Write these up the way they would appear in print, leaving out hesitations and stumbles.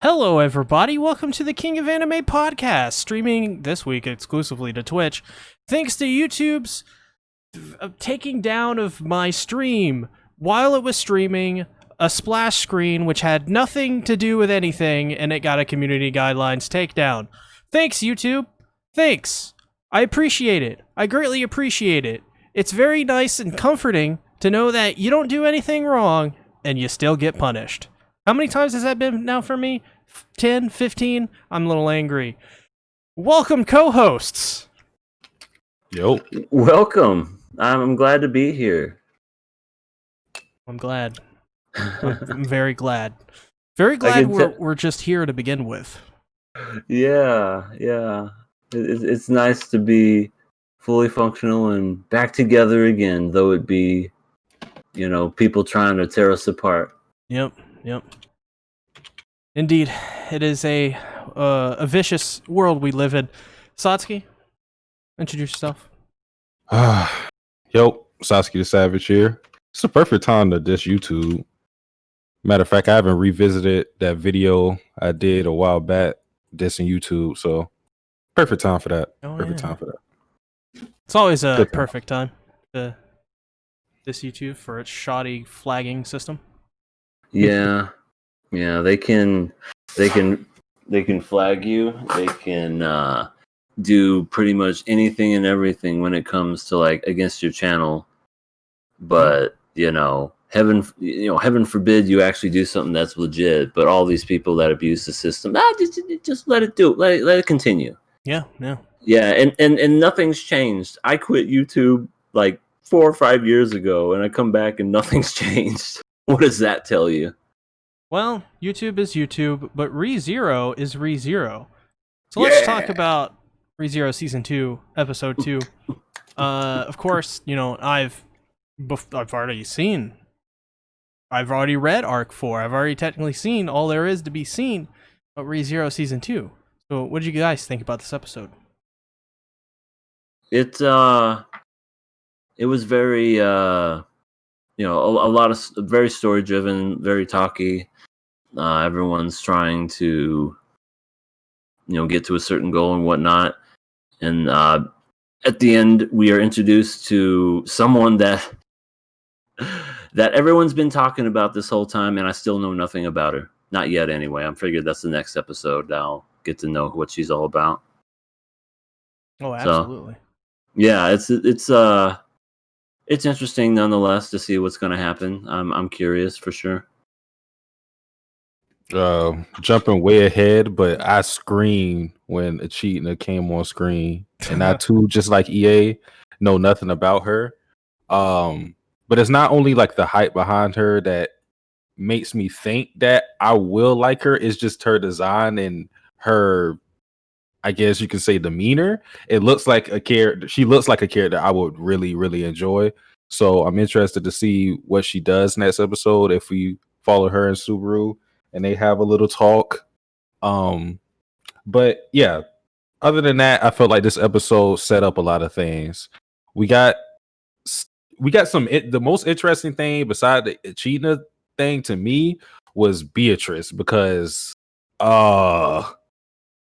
Hello, everybody. Welcome to the King of Anime podcast, streaming this week exclusively to Twitch. Thanks to YouTube's taking down of my stream while it was streaming a splash screen which had nothing to do with anything, and it got a community guidelines takedown. Thanks, YouTube. Thanks. I appreciate it. I greatly appreciate it. It's very nice and comforting to know that you don't do anything wrong and you still get punished. How many times has that been now for me? 10, 15? I'm a little angry. Welcome, co-hosts. Yo. Welcome. I'm glad to be here. I'm glad. I'm very glad. Very glad we're just here to begin with. Yeah. It's nice to be fully functional and back together again, though it be, people trying to tear us apart. Yep. Indeed, it is a vicious world we live in. Satsuki, introduce yourself. Yo, Sasuke the Savage here. It's the perfect time to diss YouTube. Matter of fact, I haven't revisited that video I did a while back dissing YouTube, so perfect time for that. Time for that. It's always a perfect time to diss YouTube for its shoddy flagging system. Yeah, they can flag you. They can do pretty much anything and everything when it comes to against your channel. But heaven forbid you actually do something that's legit. But all these people that abuse the system, just let it do it. Let it continue. Yeah. And nothing's changed. I quit YouTube 4 or 5 years ago, and I come back and nothing's changed. What does that tell you? Well, YouTube is YouTube, but ReZero is ReZero. So let's talk about ReZero Season 2, Episode 2. Of course, I've already read Arc 4. I've already technically seen all there is to be seen about ReZero Season 2. So what did you guys think about this episode? It was very, a lot of very story driven, very talky. Everyone's trying to, get to a certain goal and whatnot. And at the end, we are introduced to someone that everyone's been talking about this whole time, and I still know nothing about her. Not yet, anyway. I figured that's the next episode. I'll get to know what she's all about. Oh, absolutely. So, yeah, it's interesting nonetheless to see what's going to happen. I'm curious for sure. Jumping way ahead, but I screamed when Echidna came on screen, and I too, just like EA, know nothing about her. But it's not only the hype behind her that makes me think that I will like her. It's just her design and her, I guess you can say, demeanor. It looks like a character. She looks like a character I would really, really enjoy. So I'm interested to see what she does next episode if we follow her and Subaru and they have a little talk. But yeah, other than that, I felt like this episode set up a lot of things. We got some. The most interesting thing beside the Echidna thing to me was Beatrice, because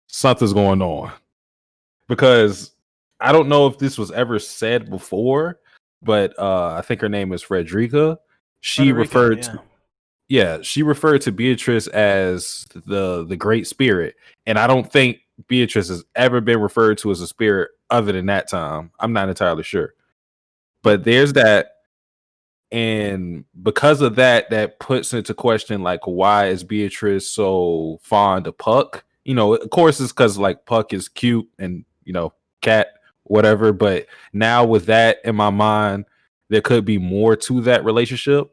something's going on. Because I don't know if this was ever said before, but I think her name is Frederica. She referred to Beatrice as the Great Spirit, and I don't think Beatrice has ever been referred to as a spirit other than that time. I'm not entirely sure, but there's that. And because of that, that puts into question why is Beatrice so fond of Puck? Of course it's because Puck is cute and cat, whatever. But now with that in my mind, there could be more to that relationship.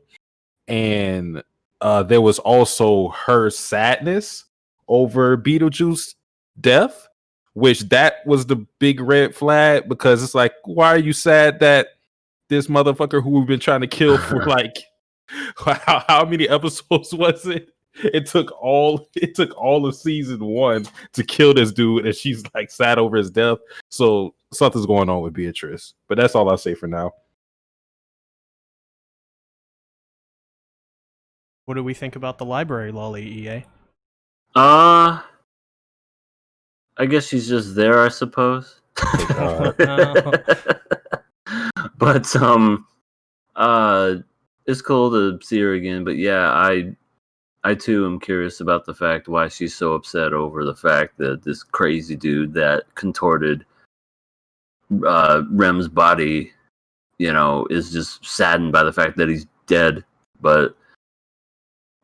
And there was also her sadness over Beetlejuice's death, which that was the big red flag, because it's why are you sad that this motherfucker who we've been trying to kill for how many episodes was it? It took all of season 1 to kill this dude, and she's sad over his death. So something's going on with Beatrice. But that's all I'll say for now. What do we think about the library lolly, EA? I guess she's just there, I suppose. But it's cool to see her again. But yeah, I too am curious about the fact why she's so upset over the fact that this crazy dude that contorted Rem's body, is just saddened by the fact that he's dead. But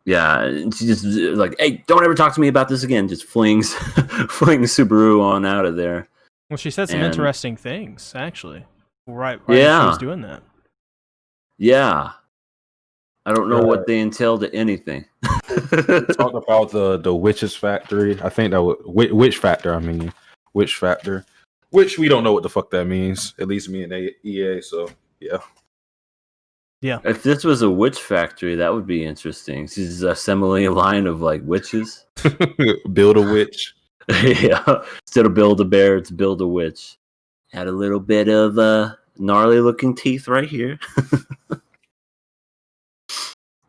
yeah, she just like, hey, don't ever talk to me about this again. Just flings Subaru on out of there. Well, she said some interesting things, actually. Right yeah. She was doing that. Yeah. I don't know what they entailed to anything. Talk about the witches factory. I think that was witch factor. I mean, witch factor, which we don't know what the fuck that means. At least me and EA. So yeah. If this was a witch factory, that would be interesting. She's assembling a line of like witches. Build a witch. Yeah. Instead of build a bear, it's build a witch. Had a little bit of gnarly looking teeth right here.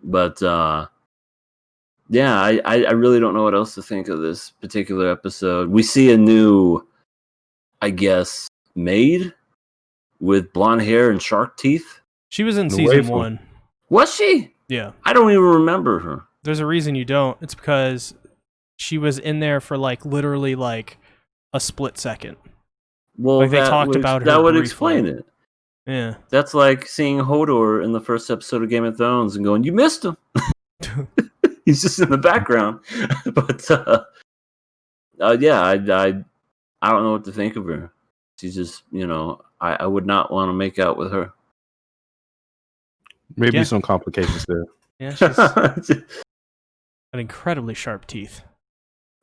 But yeah, I really don't know what else to think of this particular episode. We see a new, I guess, maid with blonde hair and shark teeth. She was in season 1. Was she? Yeah. I don't even remember her. There's a reason you don't. It's because she was in there for like literally like a split second. Well, like they talked about her. That would briefly. Explain it. Yeah. That's like seeing Hodor in the first episode of Game of Thrones and going, "You missed him." He's just in the background. But yeah, I don't know what to think of her. She's just, I would not want to make out with her. Maybe some complications there. Yeah, she's got incredibly sharp teeth.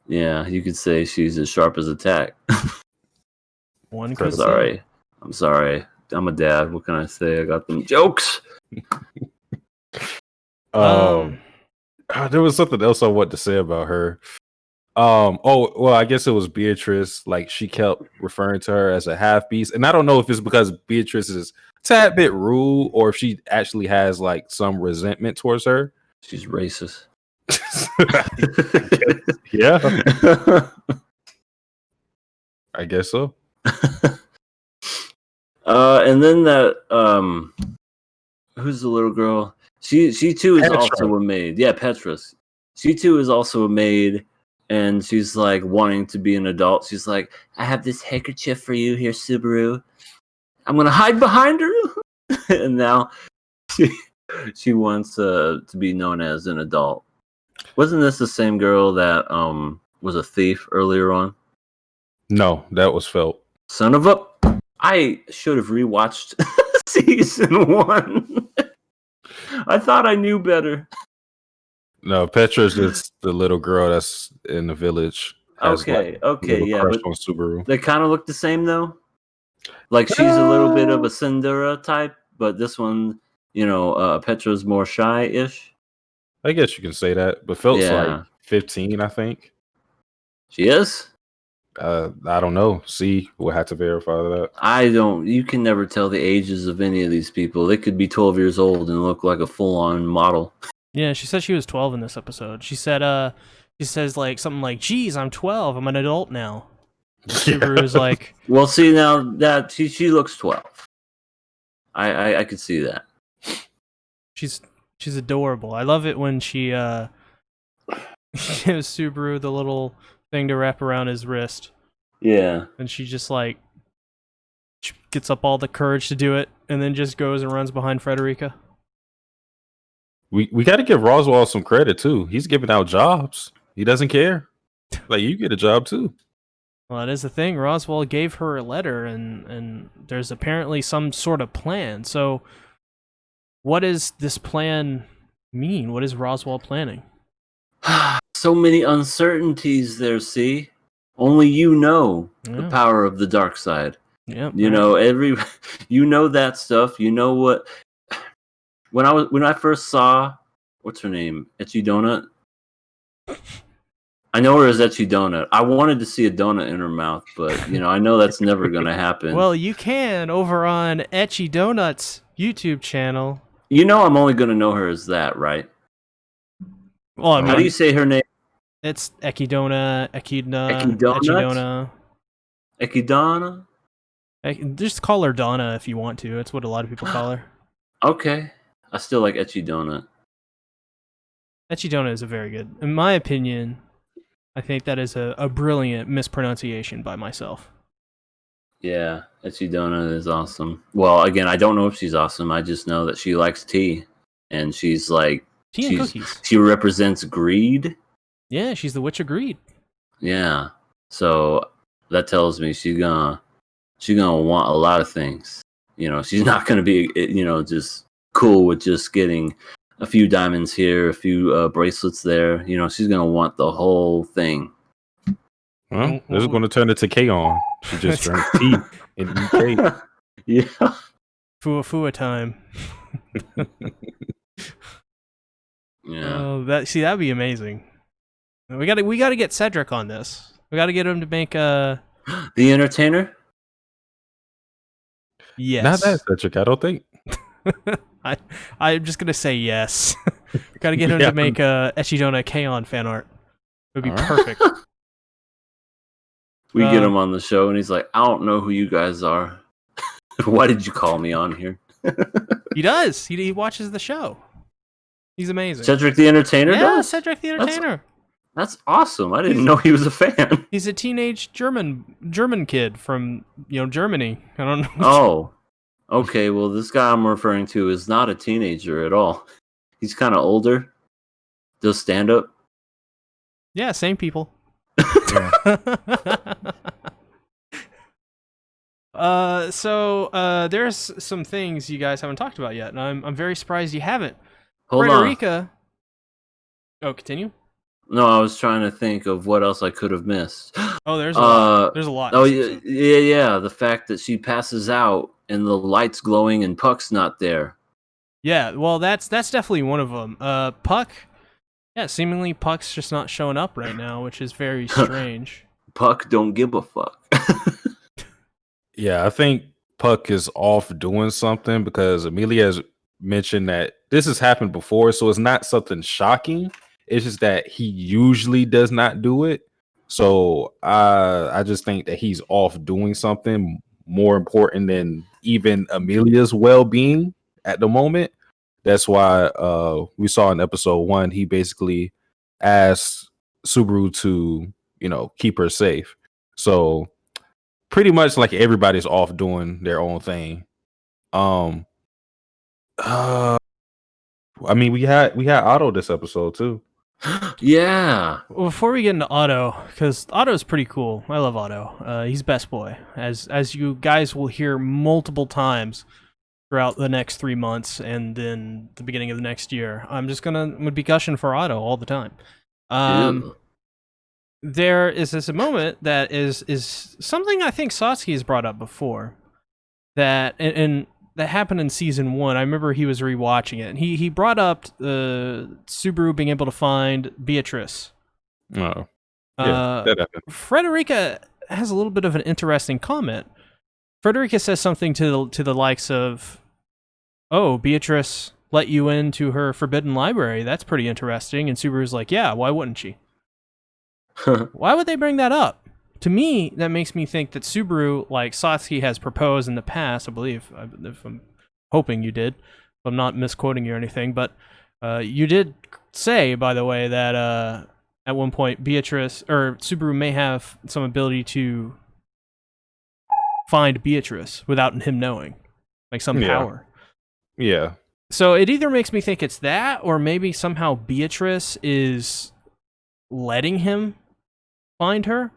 Yeah, you could say she's as sharp as a tack. One could say. I'm sorry. I'm a dad. What can I say? I got them jokes. There was something else I wanted to say about her. I guess it was Beatrice. Like, she kept referring to her as a half beast, and I don't know if it's because Beatrice is a tad bit rude or if she actually has like some resentment towards her. She's racist. Yeah. I guess so. And then that who's the little girl? She too is Petra. Also a maid. Yeah, Petrus. She too is also a maid, and she's like wanting to be an adult. She's like, I have this handkerchief for you here, Subaru. I'm gonna hide behind her. And now she wants to be known as an adult. Wasn't this the same girl that was a thief earlier on? No, that was Felt. Son of a... I should have rewatched season 1. I thought I knew better. No, Petra's just the little girl that's in the village. Okay, yeah. Crush on Subaru. They kind of look the same, though. Like, she's a little bit of a Cinderella type, but this one, Petra's more shy-ish. I guess you can say that, but Felt's like 15, I think. She is? I don't know. We'll have to verify that. You can never tell the ages of any of these people. They could be 12 years old and look like a full-on model. Yeah, she said she was 12 in this episode. She says like something like, geez, I'm 12. I'm an adult now. Subaru's like... Well, see, now that she looks 12. I could see that. She's adorable. I love it when she gives Subaru the little thing to wrap around his wrist. Yeah. And she just like gets up all the courage to do it and then just goes and runs behind Frederica. We got to give Roswell some credit too. He's giving out jobs. He doesn't care. Like, you get a job too. Well, that is the thing. Roswell gave her a letter and there's apparently some sort of plan. So what does this plan mean? What is Roswell planning? So many uncertainties there, see? Only the power of the dark side. Yeah. You know that stuff. You know what? When I first saw, what's her name? Etchy Donut? I know her as Etchy Donut. I wanted to see a donut in her mouth, but I know that's never gonna happen. Well, you can over on Etchy Donut's YouTube channel. I'm only gonna know her as that, right? Well, I mean, how do you say her name? It's Echidna, Echidna. Echidna. Just call her Donna if you want to. It's what a lot of people call her. Okay. I still like Echidna. Echidna is a very good, in my opinion. I think that is a brilliant mispronunciation by myself. Yeah, Echidna is awesome. Well, again, I don't know if she's awesome. I just know that she likes tea, and she's like tea and cookies. She represents greed. Yeah, she's the Witch of Greed. Yeah, so that tells me she's gonna want a lot of things. You know, she's not gonna be just cool with just getting a few diamonds here, a few bracelets there. You know, she's gonna want the whole thing. Well, this is going to turn into K-On. She just drank tea and eat cake. Yeah. Fua time. Yeah. That'd be amazing. We gotta get Cedric on this. We gotta get him to make The Entertainer. Yes. Not that Cedric, I don't think. I'm just gonna say yes. We gotta get him to make Echidna K-On fan art. It would be perfect. We get him on the show, and he's like, "I don't know who you guys are. Why did you call me on here?" He does. He watches the show. He's amazing. Cedric the Entertainer does? Yeah, Cedric the Entertainer. That's awesome. I didn't know he was a fan. He's a teenage German kid from Germany. I don't know. Oh, okay. Well, this guy I'm referring to is not a teenager at all. He's kind of older. Does stand up. Yeah, same people. So there's some things you guys haven't talked about yet, and I'm very surprised you haven't. Hold Frederica. Oh, continue. No, I was trying to think of what else I could have missed. Oh, there's a lot. There's a lot. Oh, yeah. The fact that she passes out and the light's glowing and Puck's not there. Yeah, well, that's definitely one of them. Puck. Yeah, seemingly Puck's just not showing up right now, which is very strange. Puck don't give a fuck. Yeah, I think Puck is off doing something because Amelia has mentioned that this has happened before, so it's not something shocking. It's just that he usually does not do it. So I just think that he's off doing something more important than even Amelia's well-being at the moment. That's why we saw in episode 1, he basically asked Subaru to, keep her safe. So pretty much like everybody's off doing their own thing. I mean, we had Otto this episode too. Yeah. Well, before we get into Otto, because Otto's pretty cool. I love Otto. He's best boy, as you guys will hear multiple times throughout the next 3 months and then the beginning of the next year. I'm gonna be gushing for Otto all the time. There is this moment that is something I think Satsuki has brought up before, that and that happened in season 1. I remember he was rewatching it, and he brought up Subaru being able to find Beatrice. Oh, yeah, that happened. Frederica has a little bit of an interesting comment. Frederica says something to the likes of, "Oh, Beatrice let you into her forbidden library. That's pretty interesting." And Subaru's like, "Yeah, why wouldn't she?" Why would they bring that up? To me, that makes me think that Subaru, like Satsuki has proposed in the past, I believe, if I'm hoping you did, if I'm not misquoting you or anything, but you did say, by the way, that at one point Beatrice or Subaru may have some ability to find Beatrice without him knowing, like some power. Yeah. So it either makes me think it's that, or maybe somehow Beatrice is letting him find her.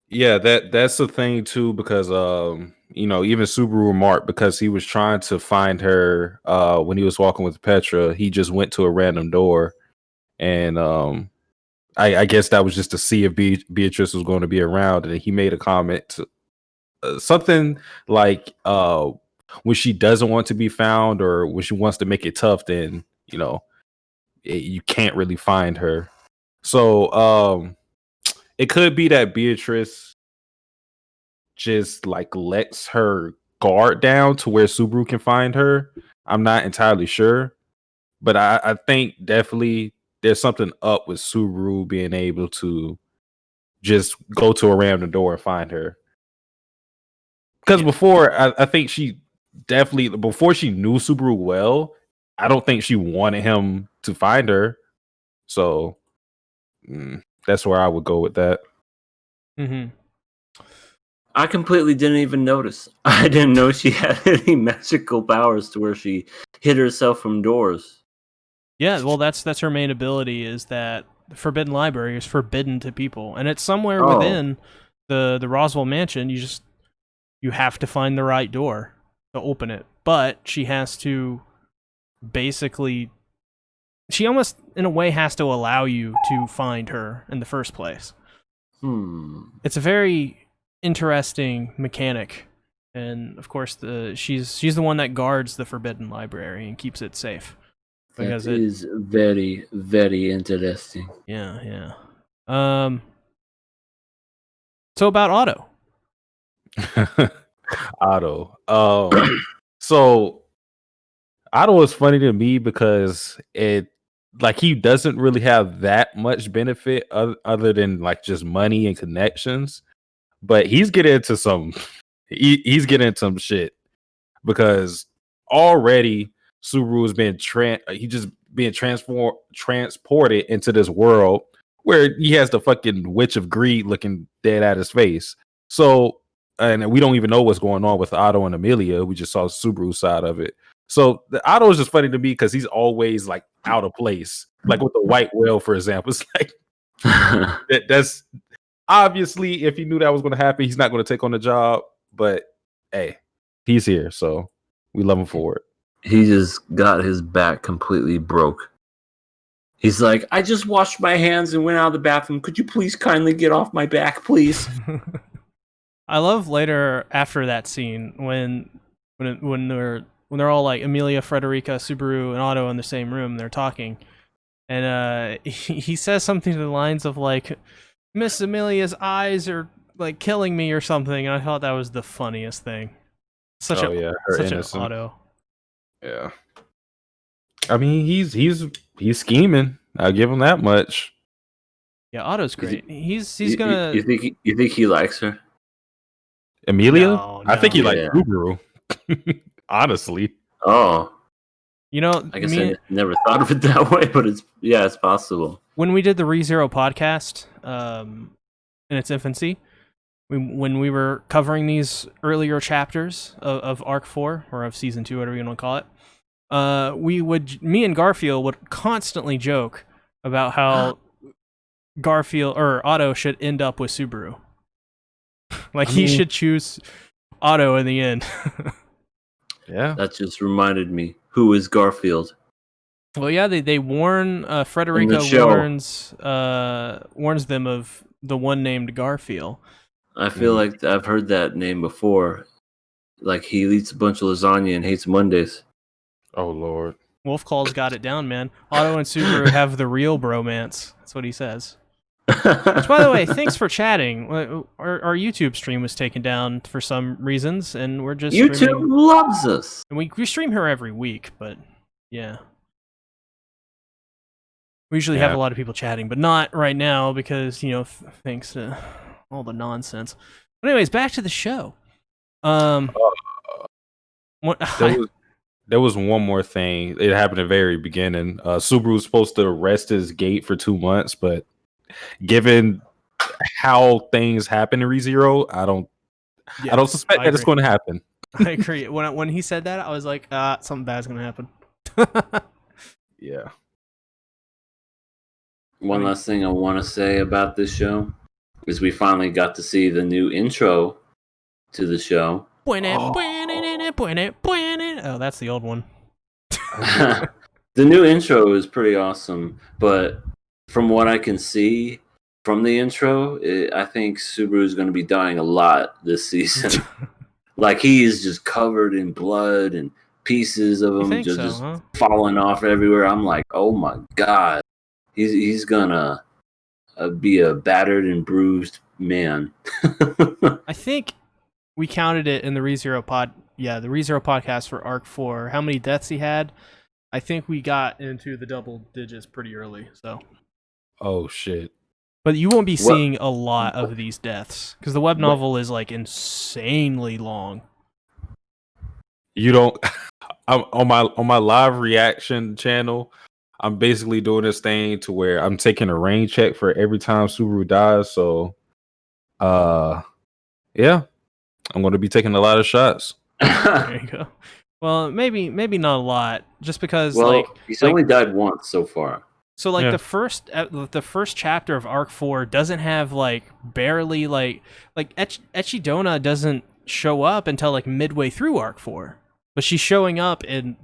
Yeah, that's the thing too, because even Subaru remarked, because he was trying to find her when he was walking with Petra, he just went to a random door, and I guess that was just to see if Beatrice was going to be around, and he made a comment to, something like when she doesn't want to be found, or when she wants to make it tough, then you can't really find her. So it could be that Beatrice just like lets her guard down to where Subaru can find her. I'm not entirely sure, but I think definitely there's something up with Subaru being able to just go to a random door and find her. Because before, I think she definitely, before she knew Subaru well, I don't think she wanted him to find her. So that's where I would go with that. Mm-hmm. I completely didn't even notice. I didn't know she had any magical powers to where she hid herself from doors. Yeah, well, that's her main ability, is that the Forbidden Library is forbidden to people, and it's somewhere within the Roswell mansion. You have to find the right door to open it, but she has to basically, she almost in a way has to allow you to find her in the first place. It's a very interesting mechanic, and of course she's the one that guards the Forbidden Library and keeps it safe. That is very, very interesting. Yeah. So about Otto. Otto. So Otto is funny to me because he doesn't really have that much benefit other than like just money and connections, but he's getting into some he's getting into some shit because already Subaru has been being transported into this world where he has the fucking Witch of Greed looking dead at his face. So, and we don't even know what's going on with Otto and Amelia. We just saw Subaru's side of it. So the Otto is just funny to me because he's always like out of place. Like with the white whale, for example. It's like that's obviously, if he knew that was going to happen, he's not going to take on the job. But hey, he's here, so we love him for it. He just got his back completely broke. He's like, I just washed my hands and went out of the bathroom. Could you please kindly get off my back, please? I love later after that scene when they're all like Amelia, Frederica, Subaru, and Otto in the same room. They're talking, and he says something to the lines of like, "Miss Amelia's eyes are like killing me" or something. And I thought that was the funniest thing. Such an Otto. Yeah. I mean, he's scheming. I'll give him that much. Yeah, Otto's great. He's gonna. You think he likes her? Amelia? No, I think he likes Subaru. Honestly. Oh. You know, I guess I never thought of it that way, but it's possible. When we did the ReZero podcast, in its infancy, when we were covering these earlier chapters of Arc 4 or of Season 2, whatever you want to call it, me and Garfield would constantly joke about how Garfield or Otto should end up with Subaru. He should choose Otto in the end. Yeah. That just reminded me. Who is Garfield? Well, yeah, they warn Frederica warns them of the one named Garfield. I feel like I've heard that name before. Like he eats a bunch of lasagna and hates Mondays. Oh Lord. Wolfclaw's got it down, man. Otto and Subaru have the real bromance. That's what he says. Which, by the way, thanks for chatting. Our YouTube stream was taken down for some reasons, and we're just YouTube loves us. And we stream her every week, but yeah. We usually have a lot of people chatting, but not right now because, thanks to all the nonsense. But anyways, back to the show. There was one more thing. It happened at the very beginning. Subaru was supposed to rest his gate for 2 months, but given how things happen in ReZero, I don't suspect that it's going to happen. I agree. When he said that, I was like, something bad's going to happen. Yeah. One last thing I want to say about this show is we finally got to see the new intro to the show. Oh, that's the old one. The new intro is pretty awesome, but from what I can see from the intro, I think Subaru is going to be dying a lot this season. Like he is just covered in blood and pieces of him just falling off everywhere. I'm like, oh my god, he's gonna be a battered and bruised man. I think we counted it in the ReZero podcast for Arc 4. How many deaths he had? I think we got into the double digits pretty early. So. Oh shit! But you won't be seeing a lot of these deaths because the web novel is like insanely long. You don't. I'm on my live reaction channel. I'm basically doing this thing to where I'm taking a rain check for every time Subaru dies. So, yeah, I'm going to be taking a lot of shots. There you go. Well, maybe not a lot, just because he's only died once so far. So the first chapter of Arc 4 doesn't have barely Echidna doesn't show up until midway through Arc 4, but she's showing up in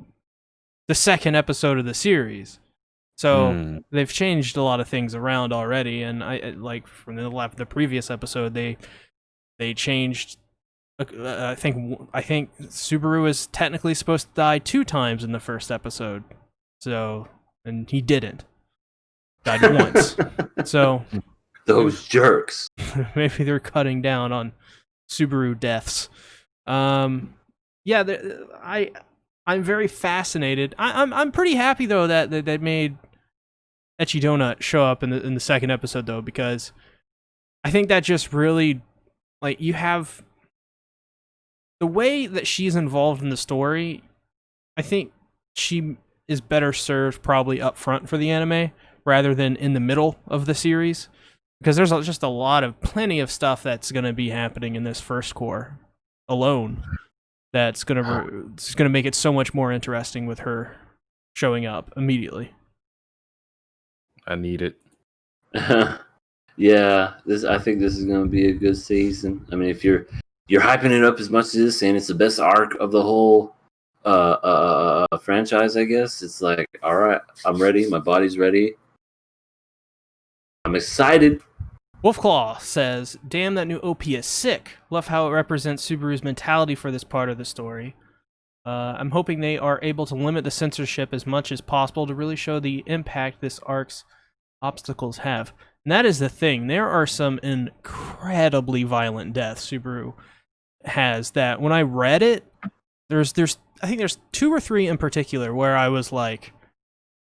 the second episode of the series. So they've changed a lot of things around already, and I from the previous episode they changed. I think Subaru is technically supposed to die 2 times in the first episode, and he didn't. Died once. So those jerks. Maybe they're cutting down on Subaru deaths. I'm very fascinated. I'm pretty happy though that they made Echidna show up in the second episode though, because I think that just really you have the way that she's involved in the story. I think she is better served probably up front for the anime rather than in the middle of the series, because there's just plenty of stuff that's going to be happening in this first core alone that's going to make it so much more interesting with her showing up immediately. I need it. Yeah, I think this is going to be a good season. I mean, if you're hyping it up as much as this, saying it's the best arc of the whole franchise, I guess it's like, all right, I'm ready. My body's ready. I'm excited. Wolfclaw says, "Damn, that new OP is sick. Love how it represents Subaru's mentality for this part of the story. I'm hoping they are able to limit the censorship as much as possible to really show the impact this arc's obstacles have." And that is the thing. There are some incredibly violent deaths Subaru has that when I read it, I think there's 2 or 3 in particular where I was like,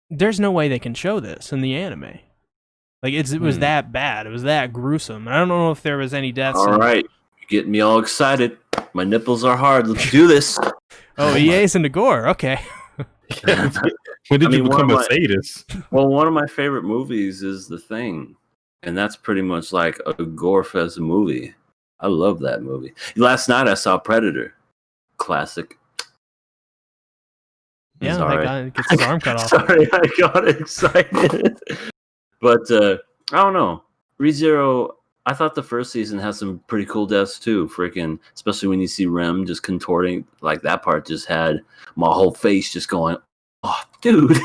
there's no way they can show this in the anime. It was that bad. It was that gruesome. And I don't know if there was any deaths. All right. You're getting me all excited. My nipples are hard. Let's do this. Oh, EA's into gore. Okay. When did you become a sadist? Well, one of my favorite movies is The Thing. And that's pretty much like a gore-fest movie. I love that movie. Last night I saw Predator. Classic. Yeah, that guy gets his arm cut off. Sorry, I got excited. But I don't know. ReZero, I thought the first season had some pretty cool deaths too. Freaking, especially when you see Rem just contorting, like that part just had my whole face just going, oh, dude.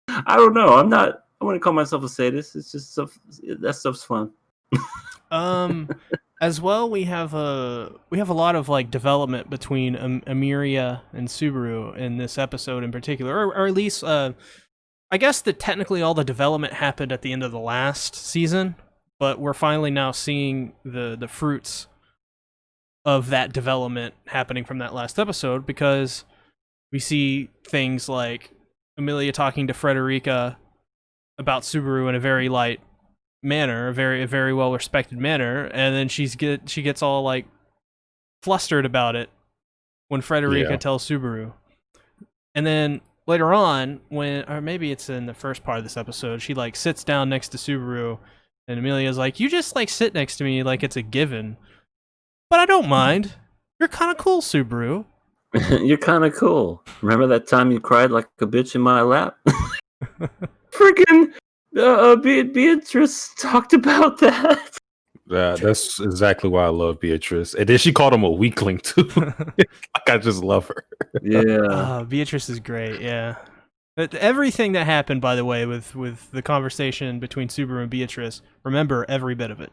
I don't know. I wouldn't call myself a sadist. It's just stuff. That stuff's fun. As well, we have a lot of development between Emiria and Subaru in this episode in particular, or at least I guess that technically all the development happened at the end of the last season, but we're finally now seeing the fruits of that development happening from that last episode, because we see things like Emilia talking to Frederica about Subaru in a very light manner, a very well respected manner, and then she gets all flustered about it when Frederica tells Subaru. And then later on, or maybe it's in the first part of this episode, she sits down next to Subaru, and Emilia's like, "You just sit next to me like it's a given, but I don't mind. You're kind of cool, Subaru." You're kind of cool. Remember that time you cried like a bitch in my lap? Freaking Beatrice talked about that. Yeah, that's exactly why I love Beatrice. And then she called him a weakling too. I just love her. Yeah. Beatrice is great, yeah. Everything that happened, by the way, with the conversation between Subaru and Beatrice, remember every bit of it.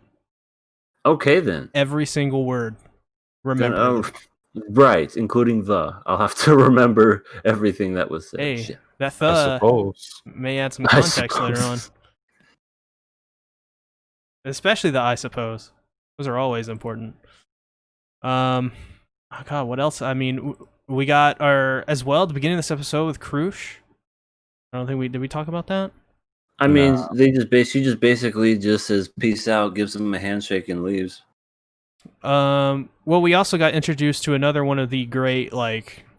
Okay, then. Every single word. Remember. Right, including I'll have to remember everything that was said. Hey, that may add some context later on. Especially the I suppose. Those are always important. Oh God, what else? I mean, we got our as well at the beginning of this episode with Krush. I don't think did we talk about that? I mean, she just basically just says peace out, gives him a handshake, and leaves. Well, we also got introduced to another one of the great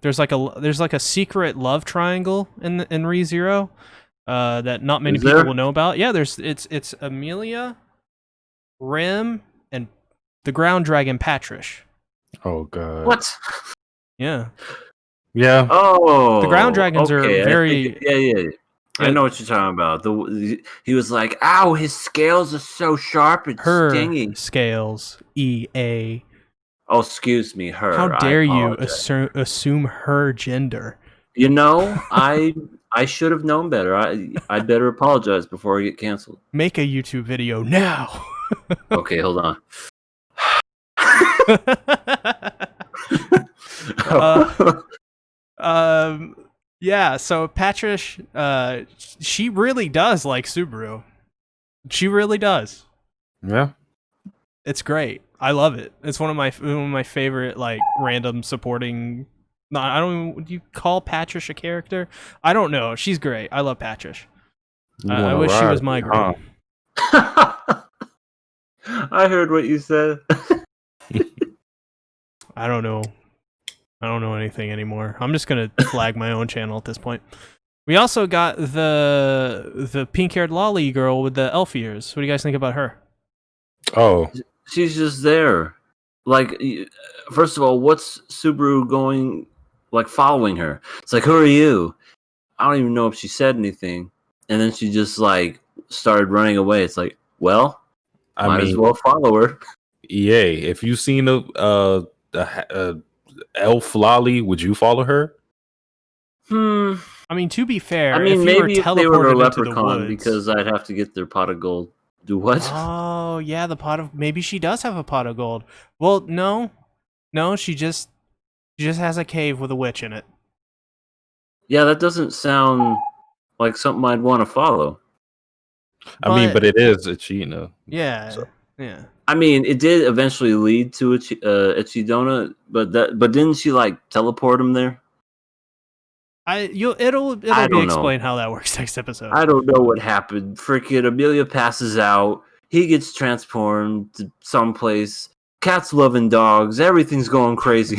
there's like a secret love triangle in ReZero that not many people will know about. Yeah, it's Amelia, Rim, and the ground dragon Patrish. Oh god. What? Yeah. Yeah. Oh, the ground dragons are very. Yeah. I know what you're talking about. He was like, "Ow, his scales are so sharp, it's stingy." Scales, EA. Oh, excuse me, her. How dare you assume her gender? You know, I should have known better. I better apologize before I get canceled. Make a YouTube video now. Okay, hold on. Yeah, so Patrish, she really does like Subaru. She really does. Yeah. It's great. I love it. It's one of my favorite random supporting. No, I don't even. Would you call Patrish a character? I don't know. She's great. I love Patrish. I wish she was my girl. I heard what you said. I don't know. I don't know anything anymore. I'm just gonna flag my own channel at this point. We also got the pink-haired lolly girl with the elf ears. What do you guys think about her? Oh, she's just there. Like, first of all, what's Subaru going following her? It's like, who are you? I don't even know if she said anything, and then she just started running away. It's like, well, might as well follow her. EA, if you seen the elf lolly, would you follow her? I mean, to be fair, maybe if they were a leprechaun, because I'd have to get their pot of gold. Do what? Oh yeah, the pot of maybe she does have a pot of gold. Well, no, she just has a cave with a witch in it. Yeah, that doesn't sound like something I'd want to follow. But it is Echidna. Yeah, so. Yeah. I mean, it did eventually lead to Echidna, but didn't she teleport him there? It'll be explained how that works next episode. I don't know what happened. Freaking Amelia passes out. He gets transformed to someplace. Cats loving dogs. Everything's going crazy.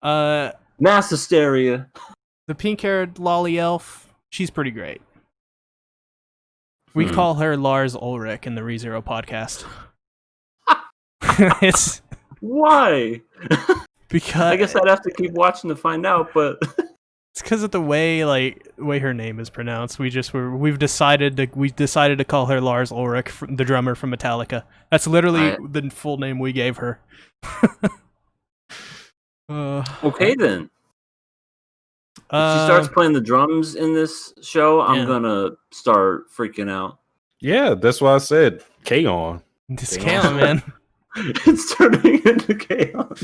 Mass hysteria. The pink-haired lolly elf. She's pretty great. We call her Lars Ulrich in the ReZero podcast. It's why? Because I guess I'd have to keep watching to find out, but it's because of the way her name is pronounced. We've decided to call her Lars Ulrich, the drummer from Metallica. That's literally the full name we gave her. Okay then. If she starts playing the drums in this show, I'm gonna start freaking out. Yeah, that's why I said K-On. It's K-On, man. It's turning into K-On.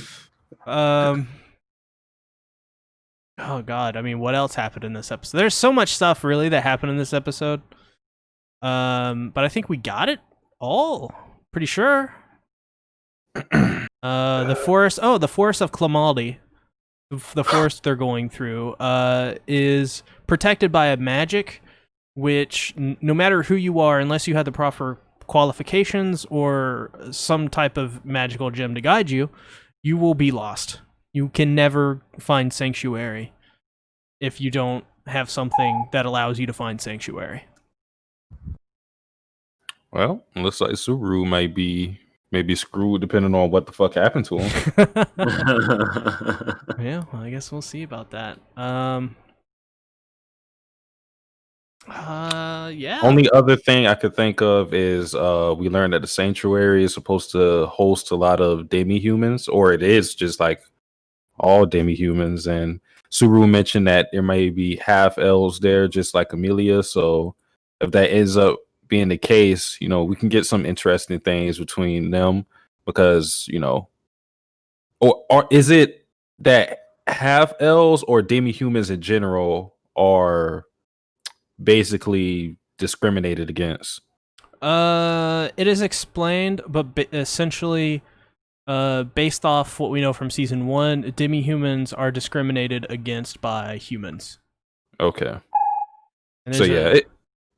Oh god, I mean, what else happened in this episode? There's so much stuff really that happened in this episode. But I think we got it all. Pretty sure. The forest of Clamaldi, the forest they're going through, is protected by a magic which no matter who you are, unless you have the proper qualifications or some type of magical gem to guide you, you will be lost. You can never find sanctuary if you don't have something that allows you to find sanctuary. Well, looks like Subaru might be screwed depending on what the fuck happened to him. Yeah, well, I guess we'll see about that. Yeah. Only other thing I could think of is we learned that the sanctuary is supposed to host a lot of demi-humans, or it is just all demi-humans, and Subaru mentioned that there may be half elves there, just like Amelia. So if that ends up being the case, we can get some interesting things between them, because or is it that half elves or demi-humans in general are basically discriminated against? It is explained, but essentially, based off what we know from season 1, demi-humans are discriminated against by humans. Okay. And So yeah,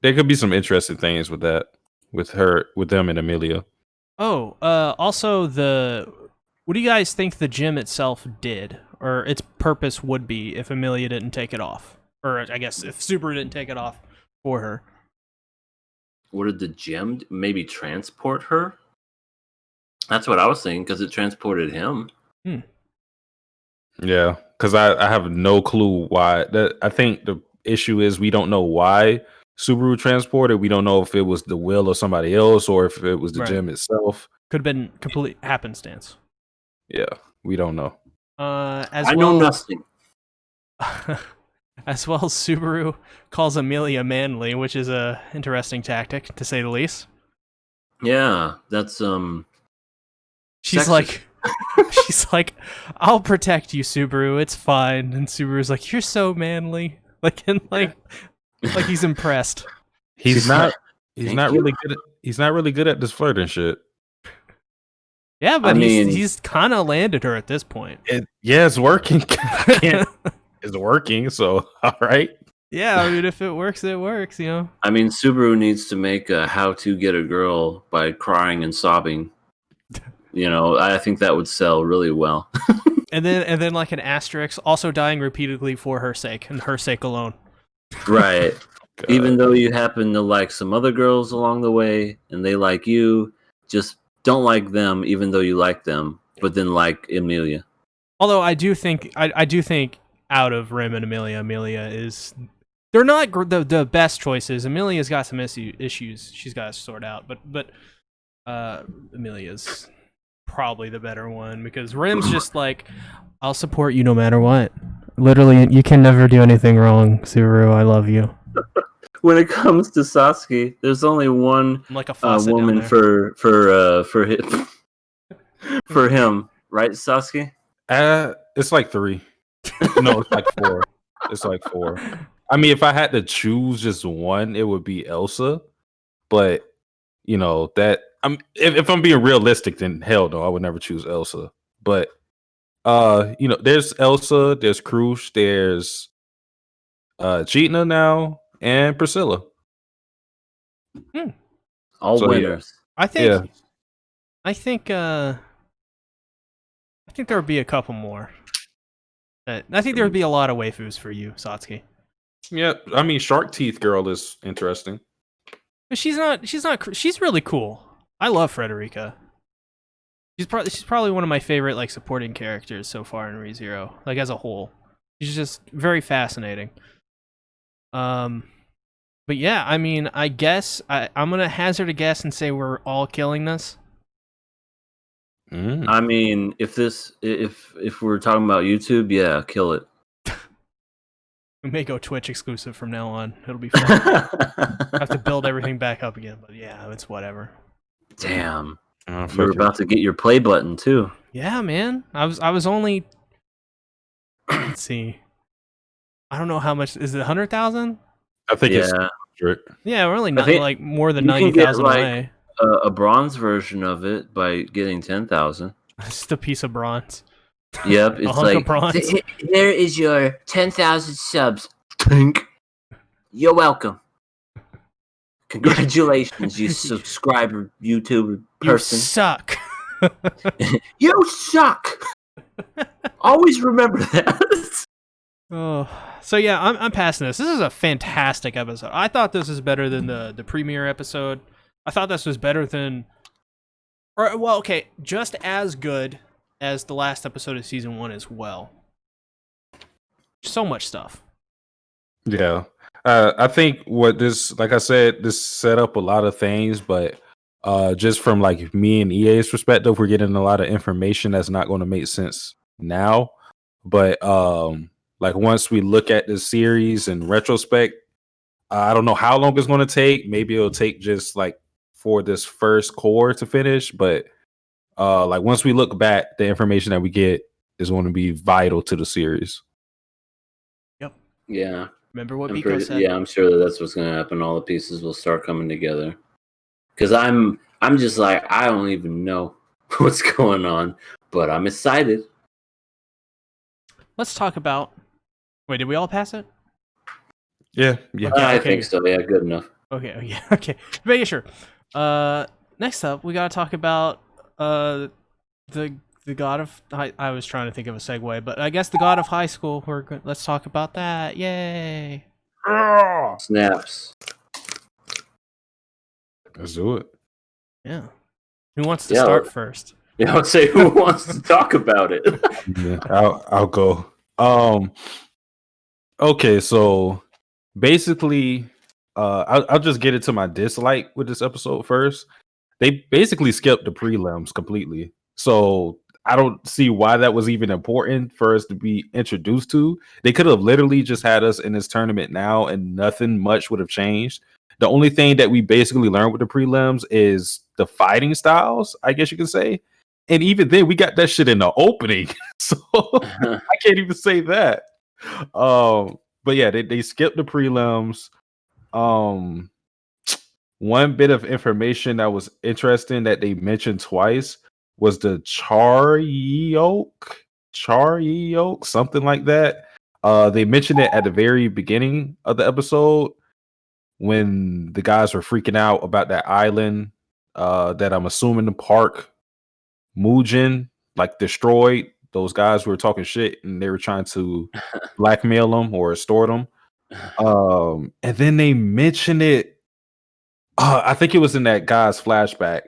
there could be some interesting things with that, with them and Amelia. Oh, also what do you guys think the gym itself did, or its purpose would be if Amelia didn't take it off, or I guess if Subaru didn't take it off for her? What did the gem do? Maybe transport her? That's what I was thinking, because it transported him. Yeah, because I have no clue why. I think the issue is we don't know why Subaru transported. We don't know if it was the will of somebody else or if it was the gym itself. Could have been complete happenstance. Yeah, we don't know. I know nothing. As well, Subaru calls Amelia manly, which is a interesting tactic, to say the least. Yeah, that's She's sexist. she's like, I'll protect you, Subaru. It's fine. And Subaru's like, you're so manly. Like he's impressed. He's not really good at this flirting shit. Yeah, but he's kind of landed her at this point. It's working. It's working, so all right. Yeah, I mean, if it works, it works, you know. I mean, Subaru needs to make a how to get a girl by crying and sobbing. You know, I think that would sell really well. and then like an asterisk, also dying repeatedly for her sake and her sake alone. Right. Even though you happen to like some other girls along the way and they like you, just don't like them even though you like them, but then like Amelia. Although I do think out of Rim and Amelia they're not the best choices. Amelia's got some issues she's got to sort out, but Amelia's probably the better one because Rim's just like, I'll support you no matter what. Literally, you can never do anything wrong, Subaru. I love you. When it comes to Sasuke, there's only one like a woman for him, right, Sasuke? It's like 3. No, it's like 4. It's like 4. I mean, if I had to choose just one, it would be Elsa. But you know that if I'm being realistic, then hell no, I would never choose Elsa. But you know, there's Elsa, there's Krush, there's Echidna now, and Priscilla. All winners. Yeah. I think there would be a couple more. I think there would be a lot of waifus for you, Satsuki. Yeah, I mean, Shark Teeth Girl is interesting. But she's really cool. I love Frederica. She's probably one of my favorite like supporting characters so far in ReZero, like as a whole. She's just very fascinating. But yeah, I mean, I guess I'm gonna hazard a guess and say we're all killing this. I mean, if we're talking about YouTube, yeah, kill it. We may go Twitch exclusive from now on. It'll be fun. I have to build everything back up again, but yeah, it's whatever. Damn, you're about to get your play button too. Yeah, man. I was only. Let's see. I don't know how much is it. 100,000? I think it's. Yeah, we're only like more than 90,000 away. A bronze version of it by getting 10,000. Just a piece of bronze. Yep, it's like bronze. There is your 10,000 subs. Tink. You're welcome. Congratulations, you subscriber YouTuber person. You suck. You suck. Always remember that. Oh, so yeah, I'm passing this. This is a fantastic episode. I thought this was better than the premiere episode. I thought this was better than, just as good as the last episode of season 1 as well. So much stuff. Yeah. I think what this, like I said, this set up a lot of things, but just from like me and EA's perspective, we're getting a lot of information that's not going to make sense now. But like once we look at the series in retrospect, I don't know how long it's going to take. Maybe it'll take just like for this first core to finish, but like once we look back, the information that we get is going to be vital to the series. Yep. Yeah. Remember what Biko said? Yeah, I'm sure that's what's going to happen. All the pieces will start coming together. Because I'm just like, I don't even know. what's going on, but I'm excited. Let's talk about. Wait, did we all pass it? Yeah. Okay, I think so. Yeah, good enough. Okay. Making sure. Next up, we gotta talk about the god of. I was trying to think of a segue, but I guess the god of high school. Let's talk about that. Yay! Snaps. Let's do it. Yeah. Who wants to start first? Yeah, I would say who wants to talk about it? Yeah, I'll go. Okay, so basically, I'll just get into my dislike with this episode first. They basically skipped the prelims completely, so I don't see why that was even important for us to be introduced to. They could have literally just had us in this tournament now, and nothing much would have changed. The only thing that we basically learned with the prelims is the fighting styles, I guess you can say. And even then, we got that shit in the opening, so I can't even say that. But yeah, they skipped the prelims. One bit of information that was interesting that they mentioned twice was the Charyoke, something like that. They mentioned it at the very beginning of the episode when the guys were freaking out about that island that I'm assuming the park Mugen like destroyed. Those guys were talking shit and they were trying to blackmail them or extort them. And then they mentioned it. I think it was in that guy's flashback.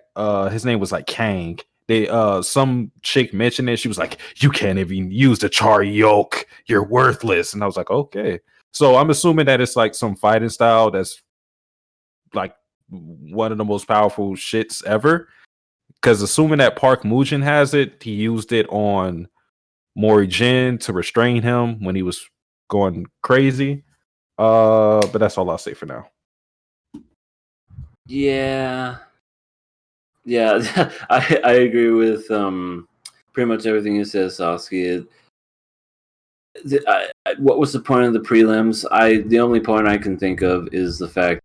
His name was like Kang. They some chick mentioned it. She was like, "You can't even use the char yoke. You're worthless." And I was like, "Okay." So I'm assuming that it's like some fighting style that's like one of the most powerful shits ever. Because assuming that Park Mugen has it, he used it on Mori Jin to restrain him when he was going crazy. But that's all I'll say for now. Yeah, I agree with pretty much everything you said, Sasuke. What was the point of the prelims? The only point I can think of is the fact,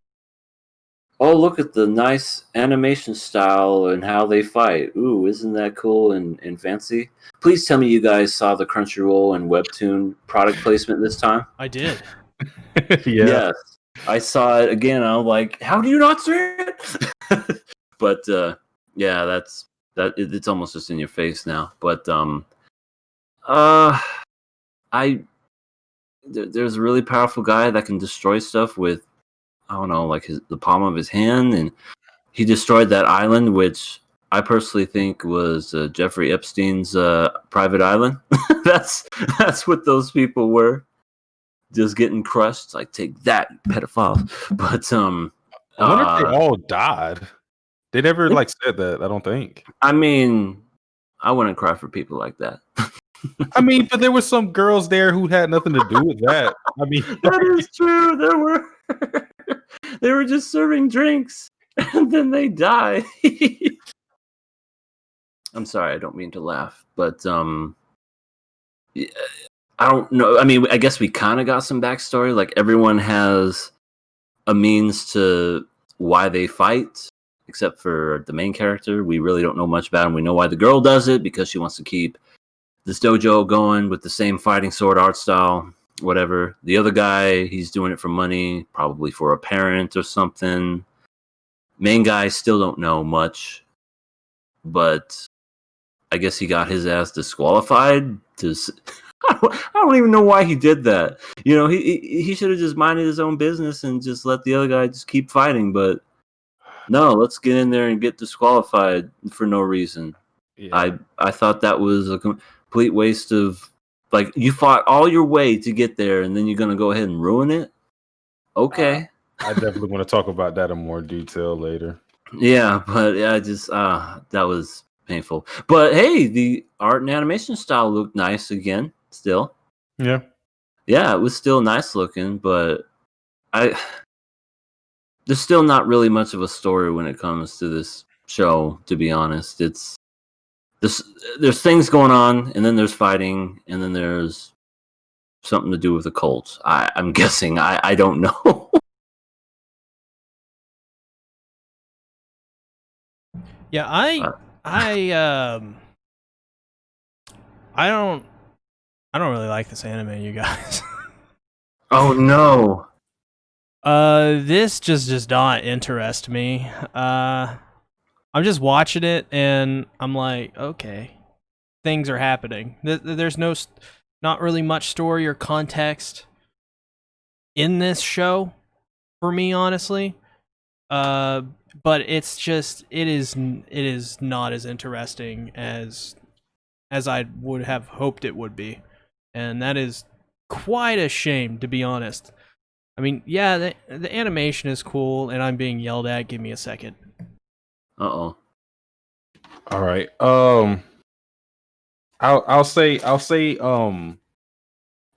oh, look at the nice animation style and how they fight. Ooh, isn't that cool and fancy? Please tell me you guys saw the Crunchyroll and Webtoon product placement this time. I did. Yeah. Yes, I saw it again. I was like, how do you not see it? But yeah, that's that. It's almost just in your face now. But there's a really powerful guy that can destroy stuff with, I don't know, like the palm of his hand, and he destroyed that island, which I personally think was Jeffrey Epstein's private island. that's what those people were, just getting crushed. It's like, take that, pedophiles. But I wonder if they all died. They never like said that. I don't think. I mean, I wouldn't cry for people like that. I mean, but there were some girls there who had nothing to do with that. I mean, that is true. There were. They were just serving drinks, and then they die. I'm sorry, I don't mean to laugh, but I don't know. I mean, I guess we kind of got some backstory. Like, everyone has a means to why they fight, except for the main character. We really don't know much about him. We know why the girl does it, because she wants to keep this dojo going with the same fighting sword art style, whatever. The other guy, he's doing it for money, probably for a parent or something. Main guy, still don't know much, but I guess he got his ass disqualified. I don't even know why he did that. You know, he should have just minded his own business and just let the other guy just keep fighting. But no, let's get in there and get disqualified for no reason. Yeah. I thought that was a complete waste of, like, you fought all your way to get there, and then you're gonna go ahead and ruin it. Okay. I definitely want to talk about that in more detail later. Yeah, but I just that was painful. But hey, the art and animation style looked nice again. Still, yeah, it was still nice looking, but there's still not really much of a story when it comes to this show. To be honest, there's things going on, and then there's fighting, and then there's something to do with the cult. I'm guessing. I don't know. Yeah, I don't really like this anime, you guys. Oh no. This just does not interest me. I'm just watching it and I'm like, okay, things are happening. There's not really much story or context in this show for me, honestly. But it is not as interesting as I would have hoped it would be, and that is quite a shame, to be honest. I mean, yeah, the animation is cool, and I'm being yelled at. Give me a second. Uh-oh. All right. I'll say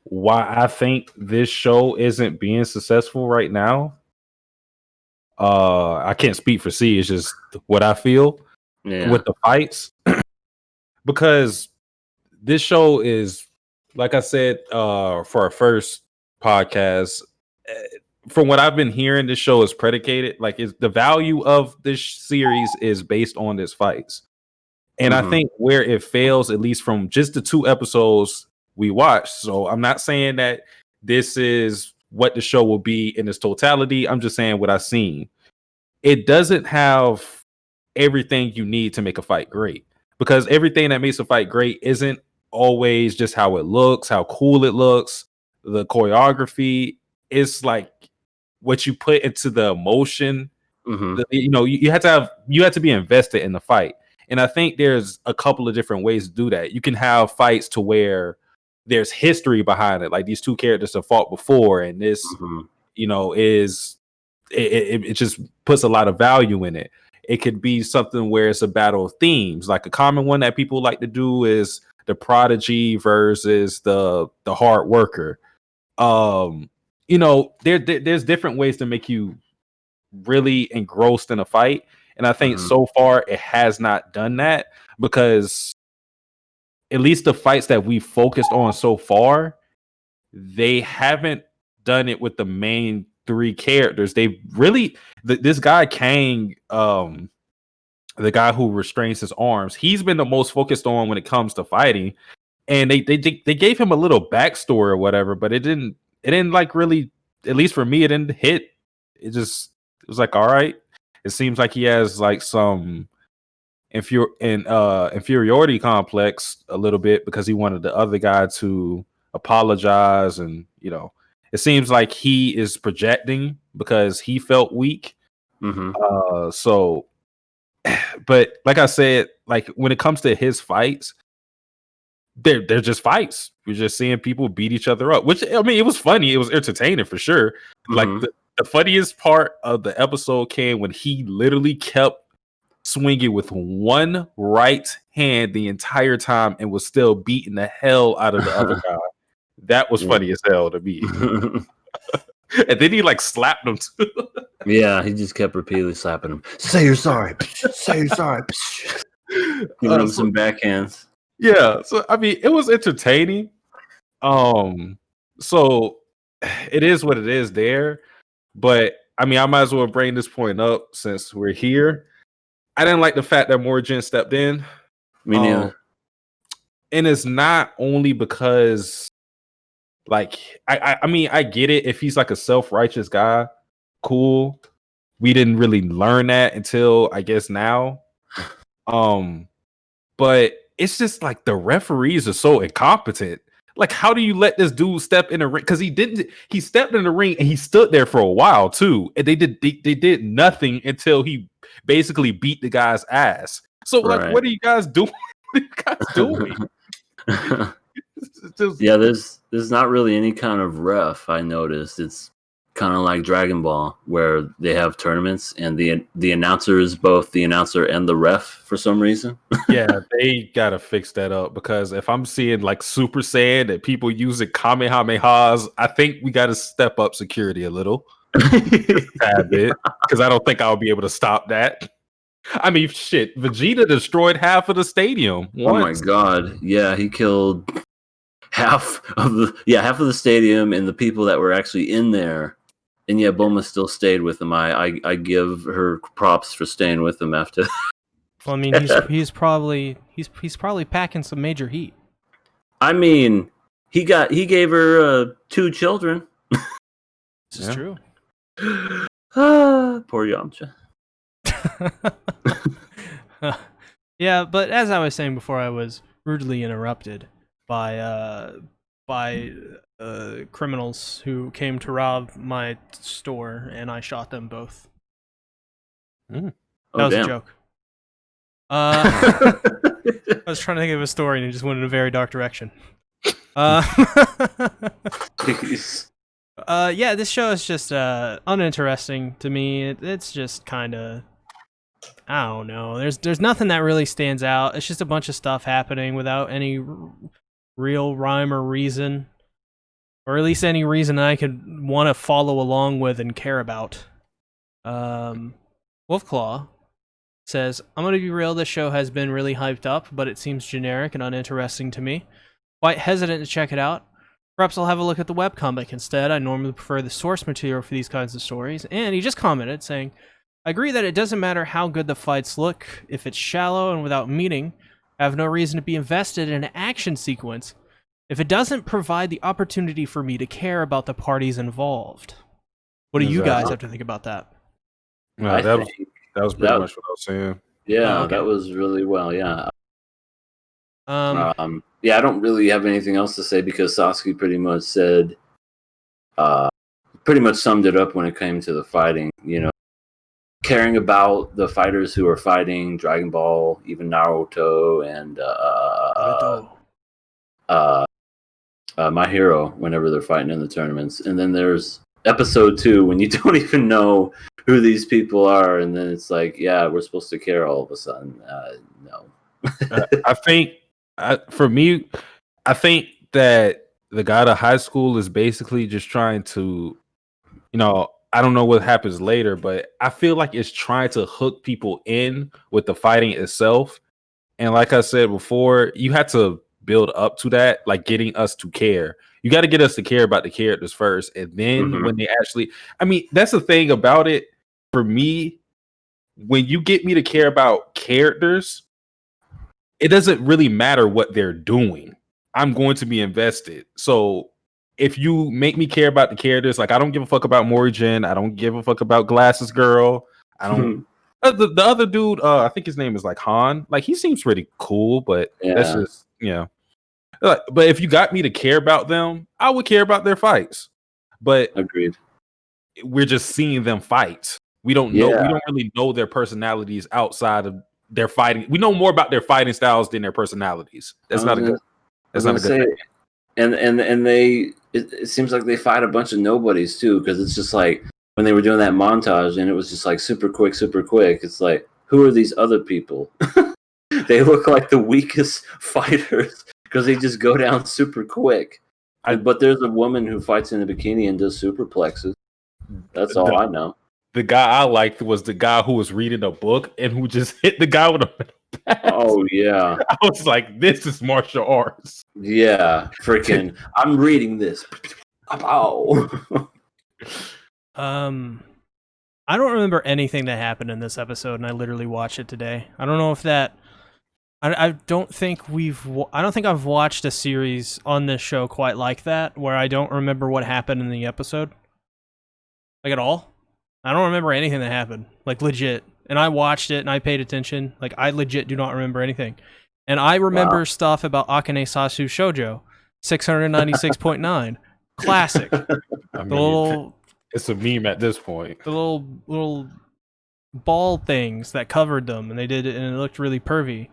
why I think this show isn't being successful right now. I can't speak for C. It's just what I feel with the fights, because this show is, like I said, for our first podcast. From what I've been hearing, this show is predicated, like, is the value of this series is based on this fights. And I think where it fails, at least from just the 2 episodes we watched. So I'm not saying that this is what the show will be in its totality. I'm just saying what I've seen. It doesn't have everything you need to make a fight great, because everything that makes a fight great isn't always just how it looks, how cool it looks, the choreography. It's like what you put into the emotion. You have to be invested in the fight. And I think there's a couple of different ways to do that. You can have fights to where there's history behind it, like these 2 characters have fought before, and this, is it just puts a lot of value in it. It could be something where it's a battle of themes. Like a common one that people like to do is the prodigy versus the hard worker. There's different ways to make you really engrossed in a fight. And I think so far it has not done that, because at least the fights that we focused on so far, they haven't done it with the main 3 characters. They really, this guy Kang, the guy who restrains his arms, he's been the most focused on when it comes to fighting. And they gave him a little backstory or whatever, but it didn't like really, at least for me, it didn't hit. It was like, all right. It seems like he has like some inferiority complex a little bit, because he wanted the other guy to apologize, and it seems like he is projecting because he felt weak. So, but like I said, like when it comes to his fights, they're just fights. We're just seeing people beat each other up, which, I mean, it was funny, it was entertaining for sure. Like the funniest part of the episode came when he literally kept swinging with one right hand the entire time and was still beating the hell out of the other guy. That was funny as hell to me. And then he like slapped him too. Yeah, he just kept repeatedly slapping him. Say you're sorry. Say you're sorry. Giving him some backhands. Yeah, so I mean, it was entertaining. So it is what it is there. But I mean, I might as well bring this point up since we're here. I didn't like the fact that Morgan stepped in. Me neither. And it's not only because, like, I mean, I get it. If he's like a self-righteous guy, cool. We didn't really learn that until, I guess, now. But it's just like the referees are so incompetent. Like, how do you let this dude step in the ring? Because he stepped in the ring and he stood there for a while too. And they did nothing until he basically beat the guy's ass. So like, what are you guys doing? What are you guys doing? Yeah, there's not really any kind of ref, I noticed. It's kind of like Dragon Ball, where they have tournaments and the announcer is both the announcer and the ref for some reason. Yeah, they gotta fix that up, because if I'm seeing like Super Saiyan that people using Kamehamehas, I think we gotta step up security a little. A tad bit, because I don't think I'll be able to stop that. I mean, shit, Vegeta destroyed half of the stadium once. Oh my god. Yeah, he killed half of the stadium and the people that were actually in there. And yeah, Bulma still stayed with him. I give her props for staying with him after. Well, I mean, he's probably packing some major heat. I mean, he gave her 2 children. This is true. Poor Yamcha. Yeah, but as I was saying before, I was rudely interrupted by criminals who came to rob my store, and I shot them both. That was a joke. I was trying to think of a story, and it just went in a very dark direction. Yeah, this show is just uninteresting to me. It's just kind of, I don't know. There's nothing that really stands out. It's just a bunch of stuff happening without any real rhyme or reason, or at least any reason I could want to follow along with and care about. Wolfclaw says, I'm going to be real, this show has been really hyped up, but it seems generic and uninteresting to me. Quite hesitant to check it out. Perhaps I'll have a look at the webcomic instead. I normally prefer the source material for these kinds of stories. And he just commented saying, I agree that it doesn't matter how good the fights look. If it's shallow and without meaning, I have no reason to be invested in an action sequence if it doesn't provide the opportunity for me to care about the parties involved. What do you guys have to think about that? No, that was pretty much what I was saying. Yeah, okay. that was really well. Yeah. Yeah, I don't really have anything else to say because Sasuke pretty much said, pretty much summed it up when it came to the fighting. You know, caring about the fighters who are fighting Dragon Ball, even Naruto, and My Hero whenever they're fighting in the tournaments. And then there's episode 2 when you don't even know who these people are, and then it's like, yeah, we're supposed to care all of a sudden. No. I think, for me, I think that the guy to high school is basically just trying to, I don't know what happens later, but I feel like it's trying to hook people in with the fighting itself. And like I said before, you had to build up to that, like getting us to care. You got to get us to care about the characters first. And then when they actually, I mean, that's the thing about it for me. When you get me to care about characters, it doesn't really matter what they're doing. I'm going to be invested. So if you make me care about the characters, like I don't give a fuck about Morrigan, I don't give a fuck about Glasses Girl. I don't. The other dude, I think his name is like Han. Like he seems pretty cool, but that's just but if you got me to care about them, I would care about their fights. But agreed. We're just seeing them fight. We don't know. We don't really know their personalities outside of their fighting. We know more about their fighting styles than their personalities. That's not a good. That's not a good thing. And it seems like they fight a bunch of nobodies too, because it's just like when they were doing that montage and it was just like super quick. It's like, who are these other people? They look like the weakest fighters because they just go down super quick. But there's a woman who fights in a bikini and does superplexes. That's all I know. The guy I liked was the guy who was reading a book and who just hit the guy with a bat. Oh, yeah. I was like, this is martial arts. Yeah. Freaking, I'm reading this. Ow. I don't remember anything that happened in this episode, and I literally watched it today. I don't know if that... I don't think I've watched a series on this show quite like that, where I don't remember what happened in the episode. Like, at all. I don't remember anything that happened. Like, legit. And I watched it, and I paid attention. Like, I legit do not remember anything. And I remember stuff about Akane Sasu Shoujo. 696.9. Classic. I mean, it's a meme at this point. The little ball things that covered them, and they did it, and it looked really pervy.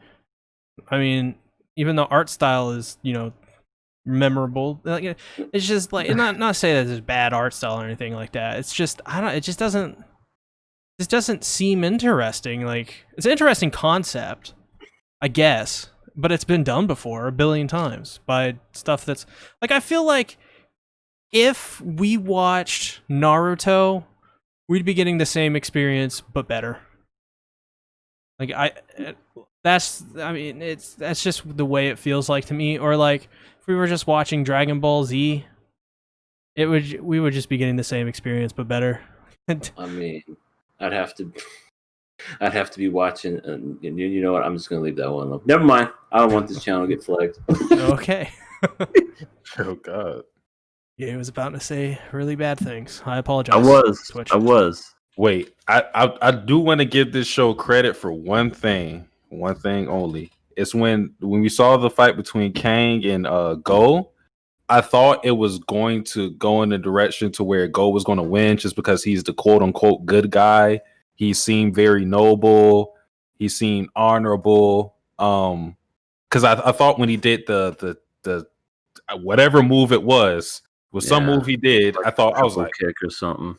I mean, even though art style is, memorable, like, it's just like, not say that it's bad art style or anything like that. It's just, it just doesn't seem interesting. Like, it's an interesting concept, I guess, but it's been done before a billion times by stuff that's like, I feel like if we watched Naruto, we'd be getting the same experience but better. Like, that's just the way it feels like to me. Or like if we were just watching Dragon Ball Z, we would just be getting the same experience but better. I mean, I'd have to I'd have to be watching. And you know what? I'm just gonna leave that one alone. Never mind. I don't want this channel to get flagged. Okay. Oh God. Yeah, he was about to say really bad things. I apologize. I was. Wait, I do want to give this show credit for one thing only. It's when we saw the fight between Kang and Go. I thought it was going to go in the direction to where Go was going to win just because he's the quote unquote good guy. He seemed very noble. He seemed honorable. Because I thought when he did the whatever move it was some move he did. Like I thought I was like kick or something.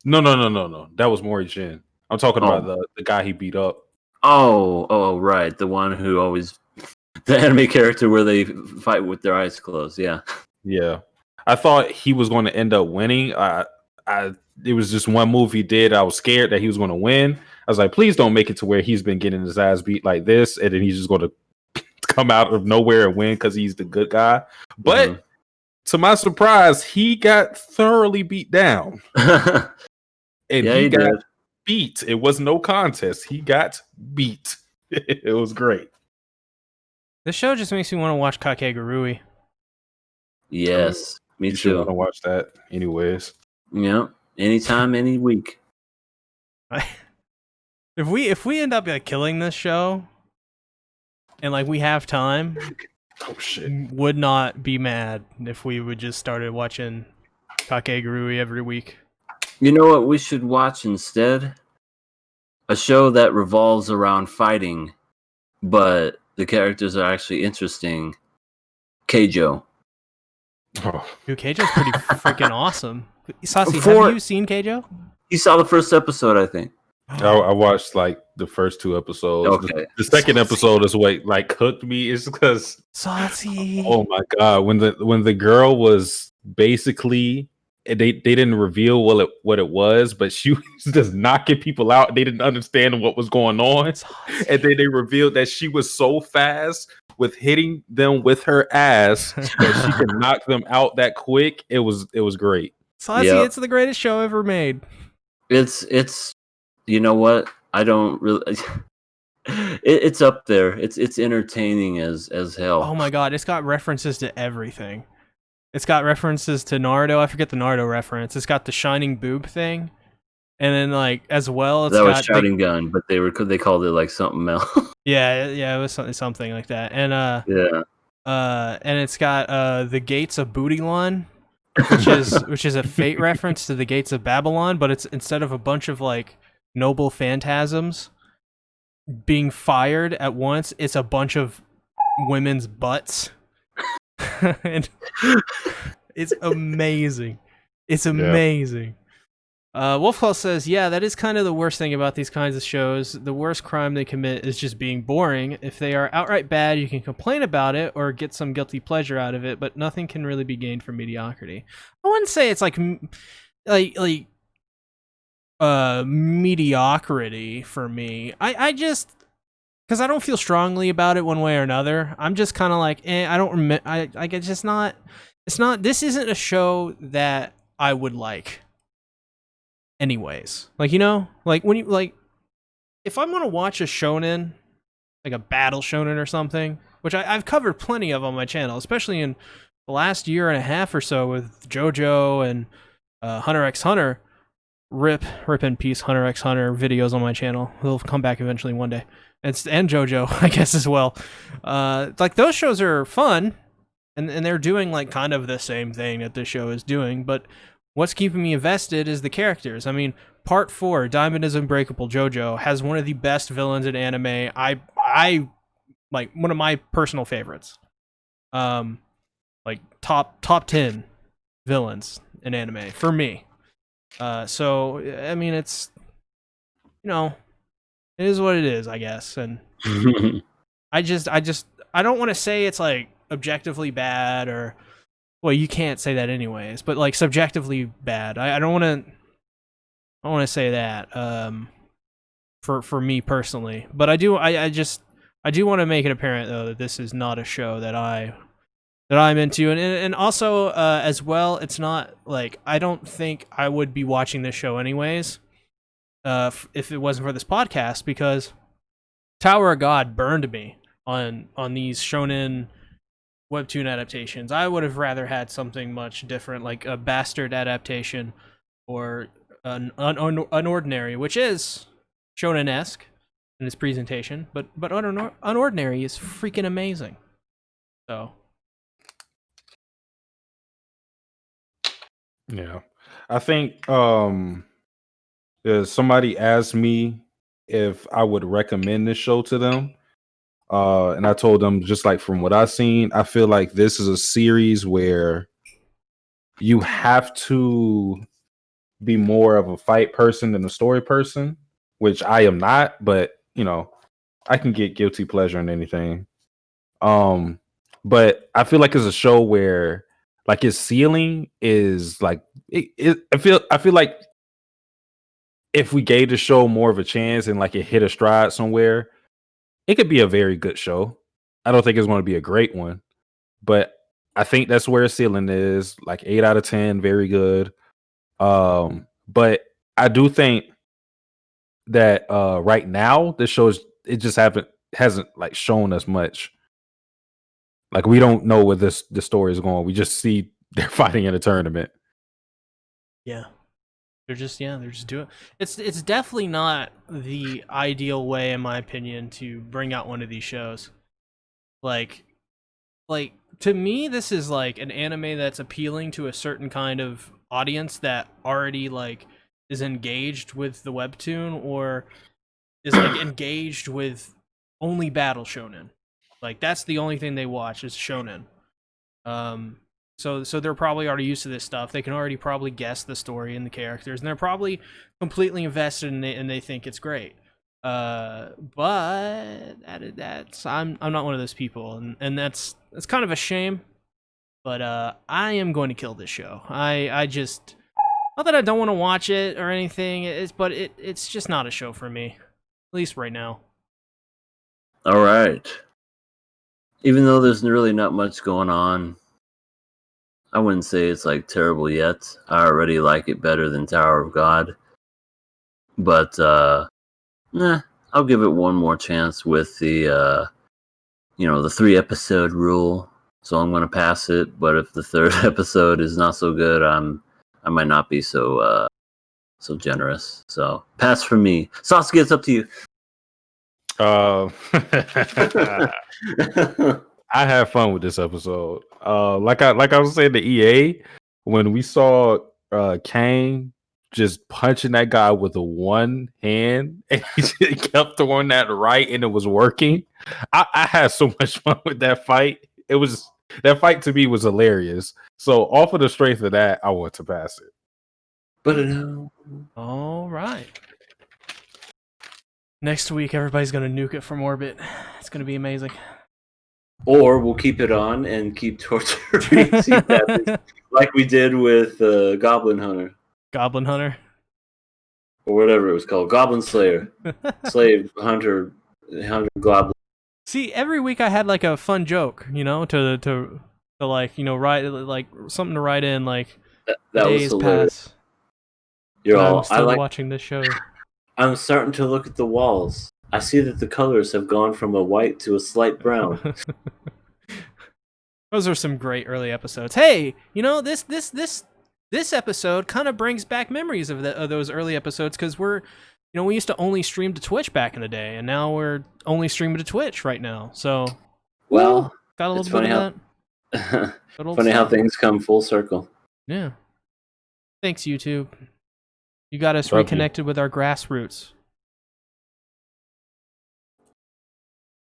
No. That was Mori Jin. I'm talking about the guy he beat up. Oh, right. The one who always the anime character where they fight with their eyes closed. Yeah. Yeah. I thought he was going to end up winning. It was just one move he did. I was scared that he was going to win. I was like, please don't make it to where he's been getting his ass beat like this, and then he's just going to come out of nowhere and win because he's the good guy. But to my surprise, he got thoroughly beat down. And he got beat. It was no contest. He got beat. It was great. This show just makes me want to watch Kakegurui. Yes, me you too. You want to watch that anyways. Yeah, anytime, any week. If we end up killing this show, and we have time, oh shit, would not be mad if we would just started watching Kakegurui every week. You know what we should watch instead? A show that revolves around fighting, but the characters are actually interesting. Keijo. Oh. Dude, Keijo's pretty freaking awesome. Sasi, have you seen Keijo? You saw the first episode, I think. I watched the first 2 episodes. Okay. The second episode is what hooked me. Is because Sasi. Oh my god! When the girl was basically they didn't reveal what it was, but she was just knocking people out. They didn't understand what was going on, and then they revealed that she was so fast with hitting them with her ass that she could knock them out that quick. It was great. Sasi, it's the greatest show ever made. It's you know what? I don't really. It's up there. It's entertaining as hell. Oh my god! It's got references to everything. It's got references to Naruto. I forget the Naruto reference. It's got the shining boob thing, and then as well, it's that got was Shouting Gun, but they called it something else. yeah, it was something like that, and and it's got the Gates of Bootylon, which is a Fate reference to the Gates of Babylon, but it's instead of a bunch of noble phantasms being fired at once, it's a bunch of women's butts. And it's amazing. It's amazing. Wolfclaw says, yeah, that is kind of the worst thing about these kinds of shows. The worst crime they commit is just being boring. If they are outright bad, you can complain about it or get some guilty pleasure out of it, but nothing can really be gained from mediocrity. I wouldn't say it's mediocrity for me. I just, because I don't feel strongly about it one way or another. I'm just kind of I don't remember. I guess it's not. This isn't a show that I would like. Anyways, when you if I'm gonna watch a shonen, a battle shonen or something, which I've covered plenty of on my channel, especially in the last year and a half or so with JoJo and Hunter x Hunter. Rip in peace, Hunter x Hunter videos on my channel. He'll come back eventually one day. And JoJo, I guess, as well. Those shows are fun, and they're doing kind of the same thing that this show is doing, but what's keeping me invested is the characters. I mean, Part 4, Diamond is Unbreakable JoJo, has one of the best villains in anime. I one of my personal favorites. Top 10 villains in anime for me. So I mean, it's it is what it is, I guess. And I don't want to say it's objectively bad, or well, you can't say that anyways, but subjectively bad. I don't want to say that for me personally, but I do want to make it apparent though that this is not a show that I'm into, and also as well, it's not I don't think I would be watching this show anyways. if it wasn't for this podcast, because Tower of God burned me on these shonen webtoon adaptations. I would have rather had something much different, like a bastard adaptation or an unordinary, which is shonen-esque in its presentation, but unordinary is freaking amazing. So yeah, I think somebody asked me if I would recommend this show to them. And I told them, just like from what I've seen, I feel like this is a series where you have to be more of a fight person than a story person, which I am not, but I can get guilty pleasure in anything. But I feel like it's a show where like its ceiling is like I feel like if we gave the show more of a chance and like it hit a stride somewhere, it could be a very good show. I don't think it's going to be a great one, but I think that's where its ceiling is, like 8 out of 10, very good. But I do think that right now the show it just hasn't like shown us much. Like we don't know where the story is going. We just see they're fighting in a tournament. Yeah. They're just doing it's definitely not the ideal way, in my opinion, to bring out one of these shows. Like to me, this is like an anime that's appealing to a certain kind of audience that already like is engaged with the webtoon or is like engaged with only battle shonen. Like that's the only thing they watch is shonen. So they're probably already used to this stuff. They can already probably guess the story and the characters, and they're probably completely invested in it, and they think it's great. But that's I'm not one of those people, and that's kind of a shame. But I am going to kill this show. I just, not that I don't want to watch it or anything. It's just not a show for me, at least right now. All right. Even though there's really not much going on, I wouldn't say it's like terrible yet. I already like it better than Tower of God. But I'll give it one more chance with the the 3-episode rule. So I'm gonna pass it. But if the 3rd episode is not so good, I might not be so generous. So pass for me. Sasuke, it's up to you. I had fun with this episode. Like I was saying to EA, when we saw Kang just punching that guy with the one hand and he just kept throwing that right and it was working. I had so much fun with that fight. That fight to me was hilarious. So off of the strength of that, I want to pass it. But no. All right. Next week, everybody's gonna nuke it from orbit. It's gonna be amazing. Or we'll keep it on and keep torturing SeaTactics like we did with Goblin Hunter. Goblin Hunter? Or whatever it was called. Goblin Slayer. Slave Hunter Goblin. See, every week I had like a fun joke, to like, write like something to write in, like that days was hilarious. pass. You're all, I'm still watching this show. I'm starting to look at the walls. I see that the colors have gone from a white to a slight brown. Those are some great early episodes. Hey, this episode kind of brings back memories of those early episodes, because we used to only stream to Twitch back in the day, and now we're only streaming to Twitch right now. So, well, got a little bit of that. Funny how things come full circle. Yeah. Thanks, YouTube. You got us reconnected with our grassroots.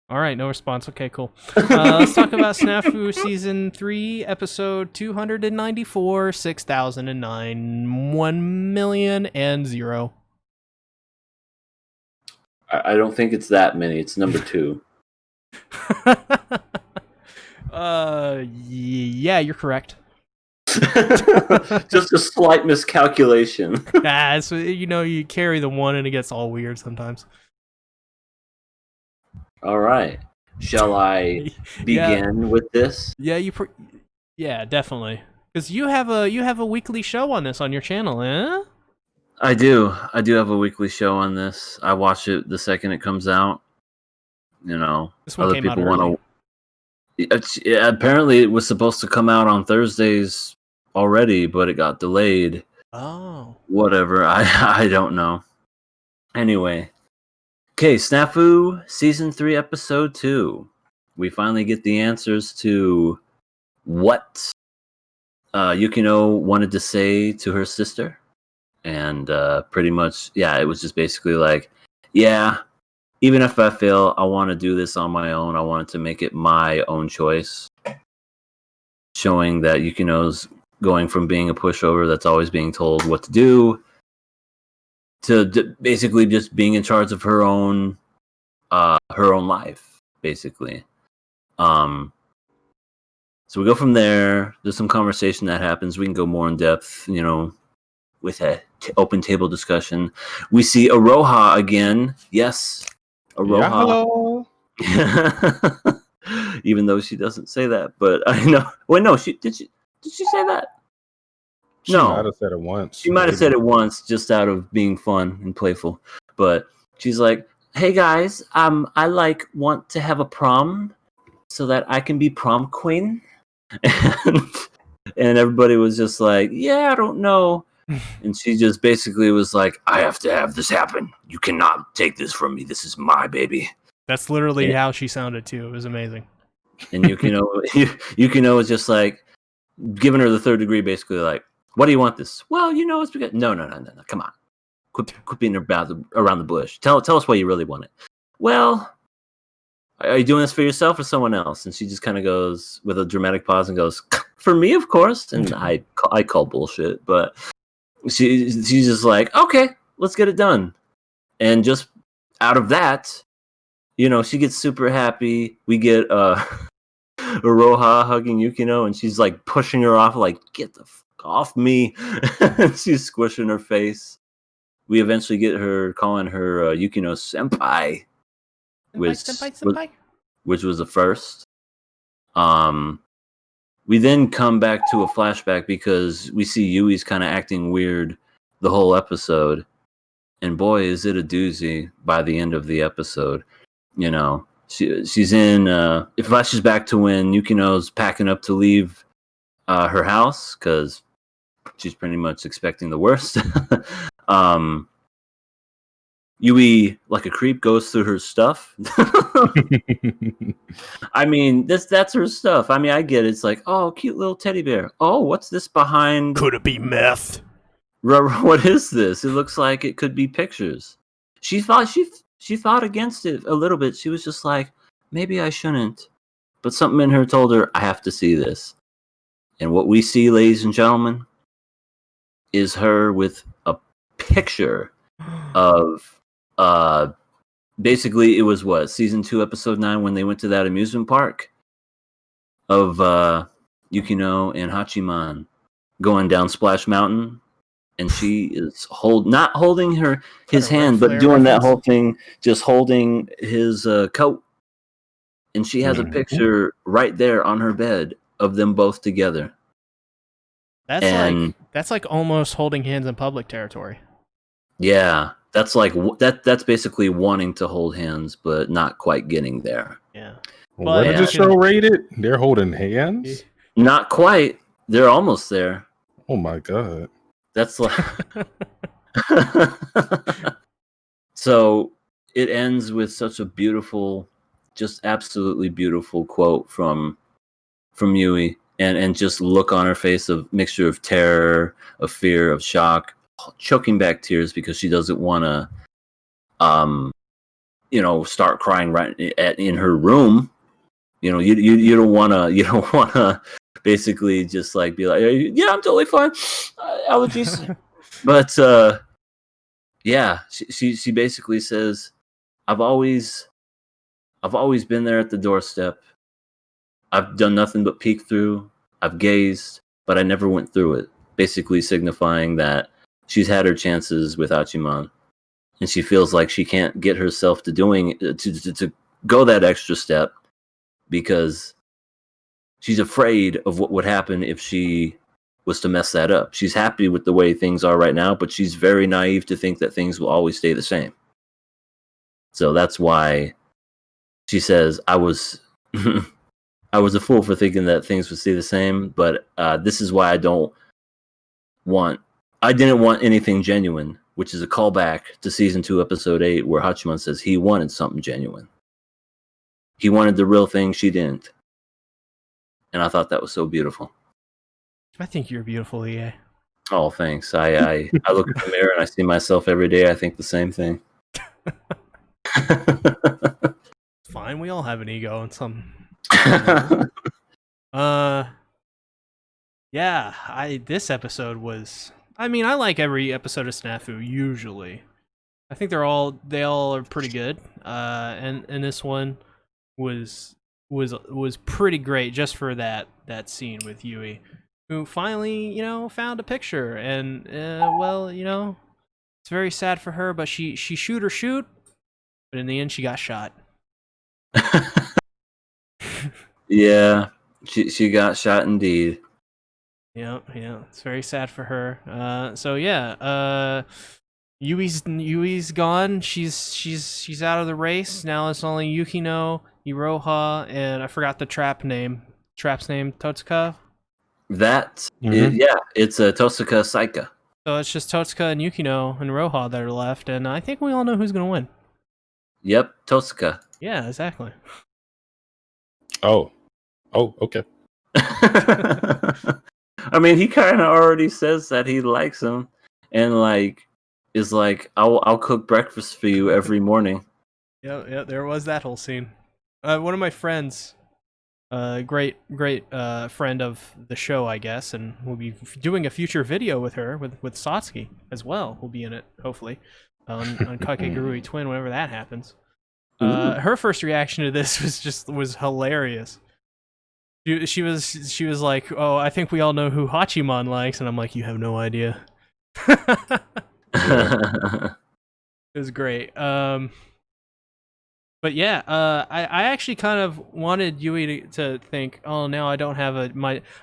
All right, no response. Okay, cool. Let's talk about Snafu Season 3, Episode 294, 6009, 1,000,000. I don't think it's that many. It's number 2. Yeah, you're correct. Just a slight miscalculation. So, you carry the 1 and it gets all weird sometimes. All right. Shall I begin with this? Yeah, yeah, definitely. Because you have a weekly show on this on your channel, eh? I do have a weekly show on this. I watch it the second it comes out. You know, This one other came people out early. want to. Apparently, it was supposed to come out on Thursdays already, but it got delayed. Oh, Whatever. I don't know. Anyway, okay, Snafu season 3, episode 2. We finally get the answers to what Yukino wanted to say to her sister, and pretty much, yeah, it was just basically like, yeah, even if I fail, I want to do this on my own. I wanted to make it my own choice, showing that Yukino's going from being a pushover that's always being told what to do to basically just being in charge of her own life, basically. So we go from there. There's some conversation that happens. We can go more in depth, you know, with a open table discussion. We see Iroha again. Yes, Iroha. Yeah, hello. Even though she doesn't say that, but I know. Wait, no, did she say that? She No. might have said it once. She might have said it once, just out of being fun and playful. But she's like, "Hey guys, I want to have a prom so that I can be prom queen." And everybody was just like, "Yeah, I don't know." And she just basically was like, "I have to have this happen. You cannot take this from me. This is my baby." that's literally how she sounded too. It was amazing. And Yukino was just like giving her the third degree, basically like, "What do you want this?" "Well, you know, it's because no. Come on, quit being around the bush. Tell us why you really want it." "Well, are you doing this for yourself or someone else?" And she just kind of goes with a dramatic pause and goes, "For me, of course." And I call bullshit, but she's just like, "Okay, let's get it done." And just out of that, you know, she gets super happy. We get Iroha hugging Yukino, and she's like pushing her off, like, "Get the fuck off me." She's squishing her face. We eventually get her calling her Yukino senpai, which was the first. We then come back to a flashback because we see Yui's kind of acting weird the whole episode, and boy, is it a doozy by the end of the episode. You know, she's in. It flashes back to when Yukino's packing up to leave her house because she's pretty much expecting the worst. Yui, like a creep, goes through her stuff. I mean, that's her stuff. I mean, I get it. It's like, oh, cute little teddy bear. Oh, what's this behind? Could it be meth? What is this? It looks like it could be pictures. She thought against it a little bit. She was just like, maybe I shouldn't. But something in her told her, I have to see this. And what we see, ladies and gentlemen, is her with a picture of basically, it was what, season 2, episode 9, when they went to that amusement park of Yukino and Hachiman going down Splash Mountain, and she is not holding his hand, but doing that whole thing, just holding his coat, and she has a picture right there on her bed of them both together. That's like almost holding hands in public territory. Yeah. That's like that's basically wanting to hold hands, but not quite getting there. Yeah. What did the show rated? They're holding hands? Not quite. They're almost there. Oh my god. That's like So it ends with such a beautiful, just absolutely beautiful quote from Yui, and just look on her face of mixture of terror, of fear, of shock, choking back tears because she doesn't want to start crying right in her room. You know, you don't want to basically just like be like, yeah, I'm totally fine, allergies. But yeah, she basically says, I've always been there at the doorstep. I've done nothing but peek through. I've gazed, but I never went through it. Basically signifying that she's had her chances with Hachiman, and she feels like she can't get herself to to go that extra step because she's afraid of what would happen if she was to mess that up. She's happy with the way things are right now, but she's very naive to think that things will always stay the same. So that's why she says, I was I was a fool for thinking that things would stay the same, but this is why I didn't want anything genuine, which is a callback to season 2, episode 8, where Hachiman says he wanted something genuine. He wanted the real thing, she didn't. And I thought that was so beautiful. I think you're beautiful, EA. Oh, thanks. I look in the mirror and I see myself every day. I think the same thing. Fine, we all have an ego and some. This episode was. I mean, I like every episode of Snafu usually. I think they all are pretty good. And this one was pretty great just for that scene with Yui, who finally, found a picture, and it's very sad for her, but she shoot, but in the end she got shot. Yeah, she got shot indeed. Yeah, it's very sad for her. Yui's gone. She's out of the race now. It's only Yukino, Iroha, and I forgot the trap's name, Totsuka. It's a Totsuka Saika. So it's just Totsuka and Yukino and Iroha that are left, and I think we all know who's gonna win. Yep, Totsuka. Yeah, exactly. Oh, okay. I mean, he kind of already says that he likes him, and is like, I'll cook breakfast for you every morning. Yeah, there was that whole scene. One of my friends, great friend of the show, I guess, and we'll be doing a future video with her, with Satsuki as well. We'll be in it, hopefully, on Kakegurui Twin, whenever that happens. Her first reaction to this was hilarious. She was like, "Oh, I think we all know who Hachiman likes," and I'm like, "You have no idea." It was great. But yeah, I actually kind of wanted Yui to think, "Oh, now I don't have I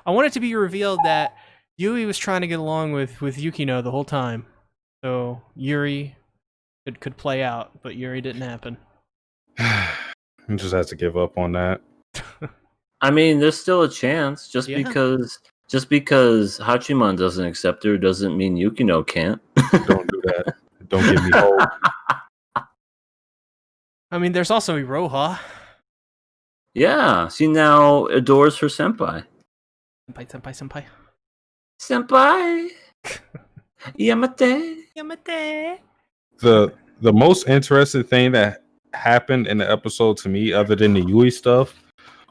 want it to be revealed that Yui was trying to get along with Yukino the whole time, so Yuri could play out, but Yuri didn't happen. He just has to give up on that. I mean, there's still a chance. Just because Hachiman doesn't accept her doesn't mean Yukino can't. Don't do that. Don't give me hope. I mean, there's also Iroha. Yeah, she now adores her senpai. Senpai. Senpai. Yamate. The most interesting thing that happened in the episode to me, other than the Yui stuff,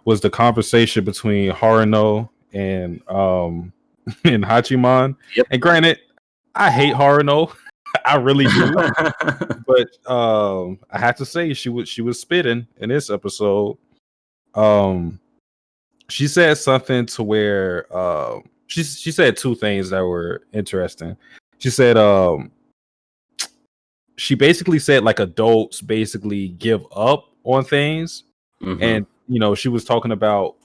was the conversation between Haruno and Hachiman. Yep. And granted, I hate Haruno. I really do. But I have to say she was spitting in this episode. She said something to where she said two things that were interesting. She said she basically said like adults basically give up on things. Mm-hmm. And she was talking about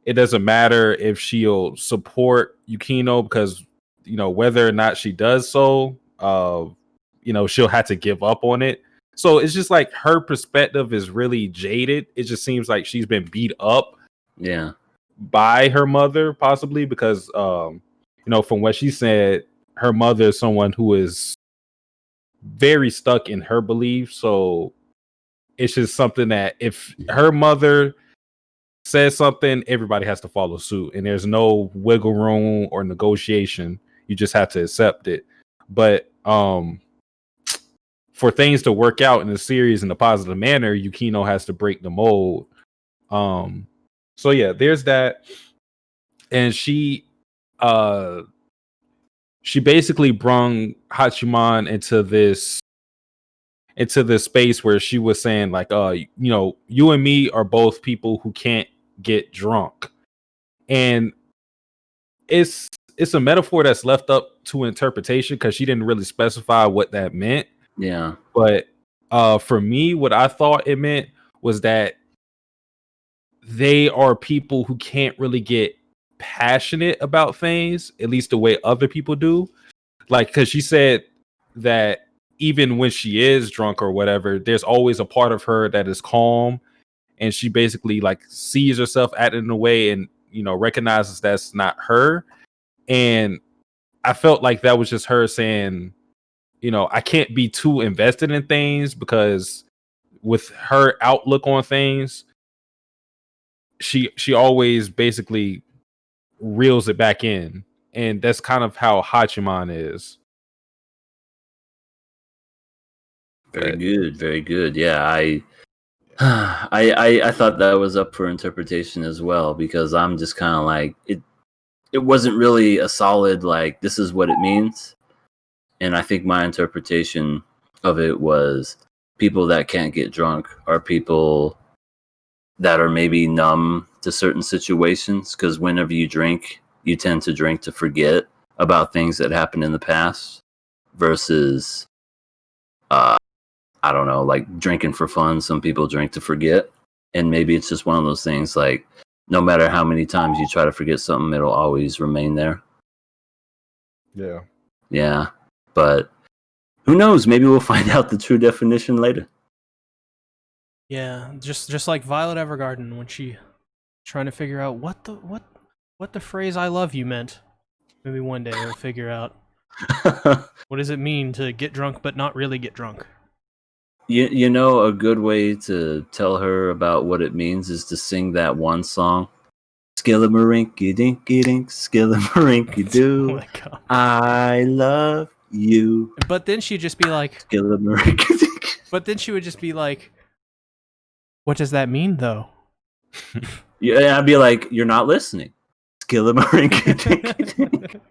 it doesn't matter if she'll support Yukino because whether or not she does so, she'll have to give up on it. So it's just like her perspective is really jaded. It just seems like she's been beat up, by her mother, possibly because from what she said, her mother is someone who is very stuck in her beliefs. So it's just something that if her mother says something, everybody has to follow suit, and there's no wiggle room or negotiation. You just have to accept it. But for things to work out in the series in a positive manner, Yukino has to break the mold. So yeah, there's that. And she basically brung Hachiman into this space where she was saying like, you and me are both people who can't get drunk. And it's a metaphor that's left up to interpretation because she didn't really specify what that meant. Yeah. But for me, what I thought it meant was that they are people who can't really get passionate about things, at least the way other people do. Like, because she said that even when she is drunk or whatever, there's always a part of her that is calm, and she basically like sees herself acting in a way and, you know, recognizes that's not her. And I felt like that was just her saying, you know, I can't be too invested in things, because with her outlook on things, she always basically reels it back in, and that's kind of how Hachiman is. Very good, very good. Yeah, I thought that was up for interpretation as well, because I'm just kind of like, it wasn't really a solid like this is what it means, and I think my interpretation of it was people that can't get drunk are people that are maybe numb to certain situations, because whenever you drink, you tend to drink to forget about things that happened in the past versus I don't know, like drinking for fun. Some people drink to forget, and maybe it's just one of those things like no matter how many times you try to forget something, it'll always remain there. Yeah, but who knows? Maybe we'll find out the true definition later. Yeah, just like Violet Evergarden when she trying to figure out what the phrase "I love you" meant. Maybe one day we'll figure out what does it mean to get drunk but not really get drunk. You know, a good way to tell her about what it means is to sing that one song. Skillamarinky dinky dink, skillamarinky doo. Oh my god. I love you. But then she'd just be like, Skillamarinky dink. but then she would just be like, what does that mean though? Yeah, I'd be like, you're not listening. Skillamarinky dink.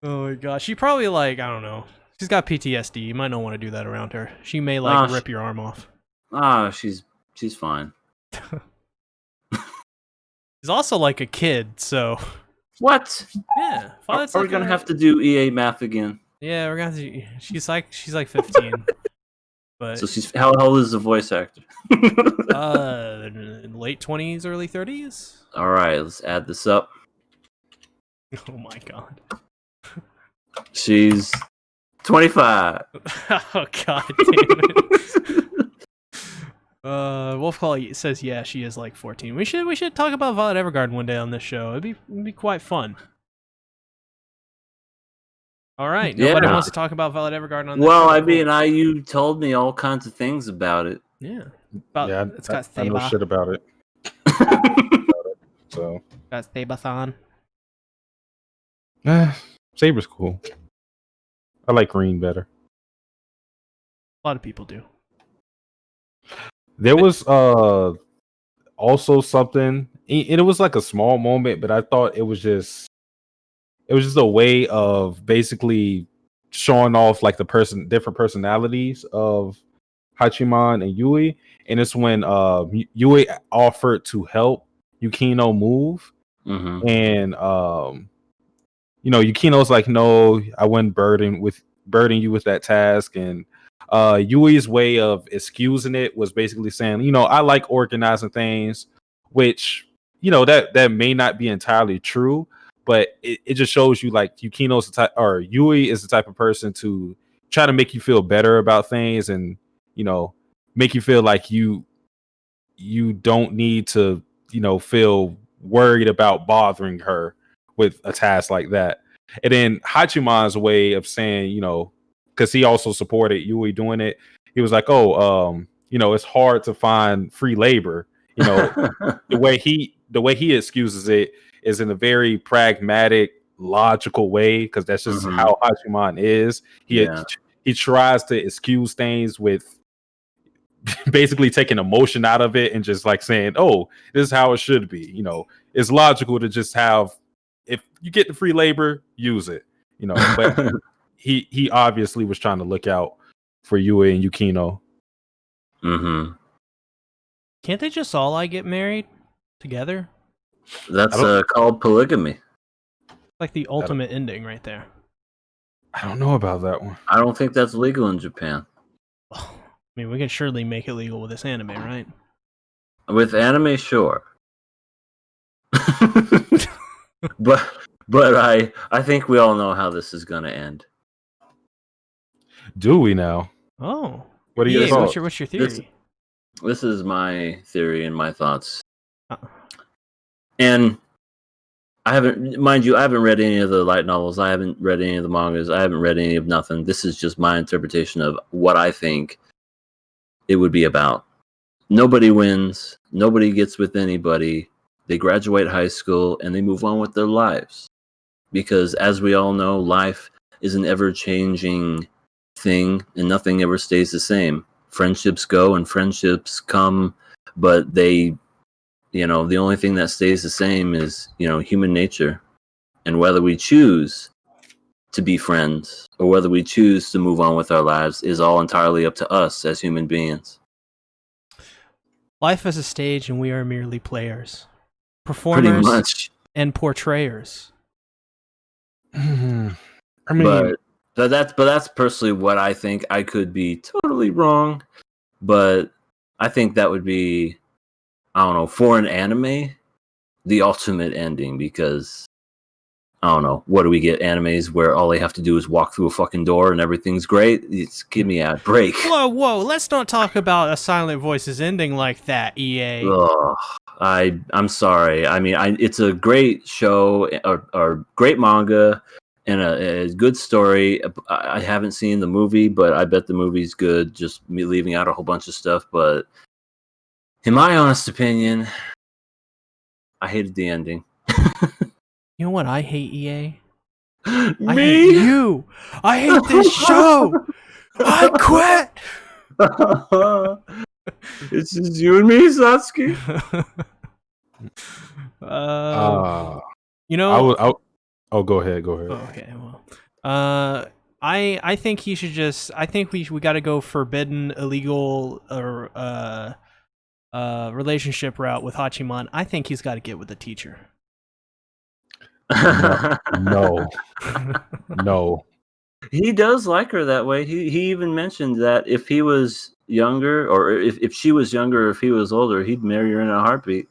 Oh my gosh. She probably like, I don't know. She's got PTSD. You might not want to do that around her. She may like rip your arm off. She's fine. She's also like a kid, so what? Yeah. Are we gonna have to do EA math again? Yeah, we're gonna. She's like 15. But so she's how old is the voice actor? Late 20s, early 30s. All right, let's add this up. Oh my god. She's 25. Oh god damn it. Wolfclaw says yeah, she is like 14. We should talk about Violet Evergarden one day on this show. It'd be quite fun. All right, nobody wants to talk about Violet Evergarden on this show. Well, I mean, you told me all kinds of things about it. Yeah. It's got I know shit about it. So got Sabathon. Saber's cool. I like green better. A lot of people do. There was also something, and it was like a small moment, but I thought it was just a way of basically showing off like the different personalities of Hachiman and Yui. And it's when Yui offered to help Yukino move, and you know, Yukino's like, no, I wouldn't burden you with that task. And Yui's way of excusing it was basically saying, you know, I like organizing things, which, you know, that may not be entirely true, but it just shows you like Yukino's the type, or Yui is the type of person to try to make you feel better about things, and, you know, make you feel like you don't need to, you know, feel worried about bothering her with a task like that. And then Hachiman's way of saying, you know, because he also supported Yui doing it, he was like, oh, you know, it's hard to find free labor. You know, the way he excuses it is in a very pragmatic, logical way, because that's just how Hachiman is. He tries to excuse things with basically taking emotion out of it and just like saying, oh, this is how it should be. You know, it's logical to just have, if you get the free labor, use it. You know, but he obviously was trying to look out for Yui and Yukino. Can't they just all like get married together? That's called polygamy. Like the ultimate ending right there. I don't know about that one. I don't think that's legal in Japan. I mean, we can surely make it legal with this anime, right? With anime, sure. but I think we all know how this is gonna end. Do we now? Oh, What are your thoughts? what's your theory? This is my theory and my thoughts. Uh. And I haven't read any of the light novels. I haven't read any of the mangas. I haven't read any of nothing. This is just my interpretation of what I think it would be about. Nobody wins. Nobody gets with anybody. They graduate high school and they move on with their lives. Because as we all know, life is an ever-changing thing and nothing ever stays the same. Friendships go and friendships come, but they, the only thing that stays the same is, human nature. And whether we choose to be friends or whether we choose to move on with our lives is all entirely up to us as human beings. Life is a stage and we are merely players, performers, pretty much, and portrayers. I mean, but that's personally what I think. I could be totally wrong, but I think that would be, I don't know, for an anime, the ultimate ending, because I don't know, what do we get? Animes where all they have to do is walk through a fucking door and everything's great? Give me a break. Whoa, let's not talk about a Silent Voices ending like that, EA. Ugh, I'm sorry. I mean, it's a great show or great manga and a good story. I haven't seen the movie, but I bet the movie's good, just me leaving out a whole bunch of stuff. But in my honest opinion, I hated the ending. You know what? I hate EA. Me? I hate you. I hate this show. I quit. It's just you and me, Satsuki. Go ahead. Okay, well, I think he should just. I think we got to go forbidden, illegal, or relationship route with Hachiman. I think he's got to get with the teacher. No. He does like her that way. He even mentioned that if he was younger, or if she was younger, or if he was older, he'd marry her in a heartbeat.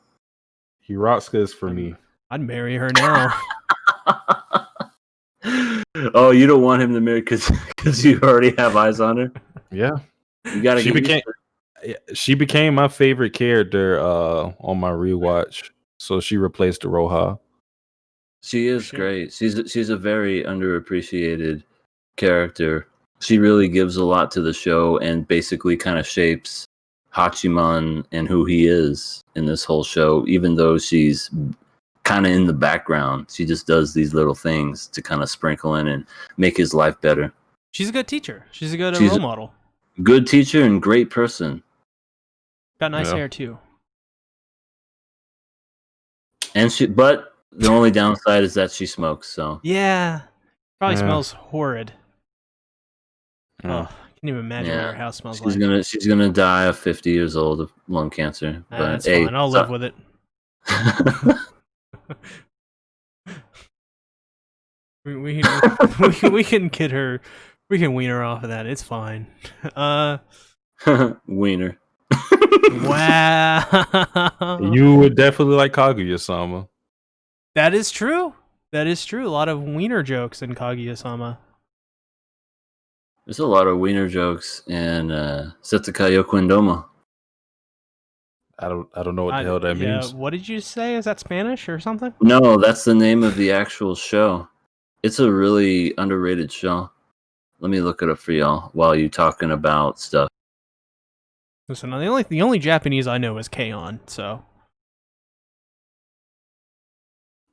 Hiratsuka is for me. I'd marry her now. Oh, you don't want him to marry because you already have eyes on her? Yeah. You gotta She became my favorite character on my rewatch. So she replaced Iroha. She is great. She's a very underappreciated character. She really gives a lot to the show and basically kind of shapes Hachiman and who he is in this whole show, even though she's kind of in the background. She just does these little things to kind of sprinkle in and make his life better. She's a good teacher. She's a good role model. Good teacher and great person. Got nice hair too. And but the only downside is that she smokes. So yeah, probably smells horrid. Yeah. Oh, I can't even imagine what her house smells like. She's gonna die of 50 years old of lung cancer. But that's fine. I'll live with it. we can get her. We can wean her off of that. It's fine. Wiener. Wow. You would definitely like Kaguya-sama. That is true. A lot of wiener jokes in Kaguya-sama. There's a lot of wiener jokes in Setsukayo Quindoma. I don't know what the hell that means. What did you say? Is that Spanish or something? No, that's the name of the actual show. It's a really underrated show. Let me look it up for y'all while you're talking about stuff. Listen, the only Japanese I know is K-On, so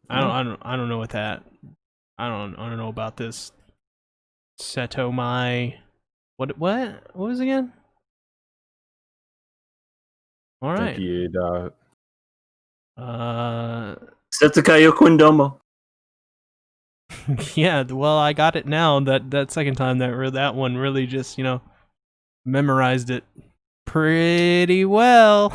I don't know what that. I don't know about this. Setomai. What was it again? All right. Setsukayo Quindomo. Yeah, well, I got it now. That second time that one really just memorized it pretty well.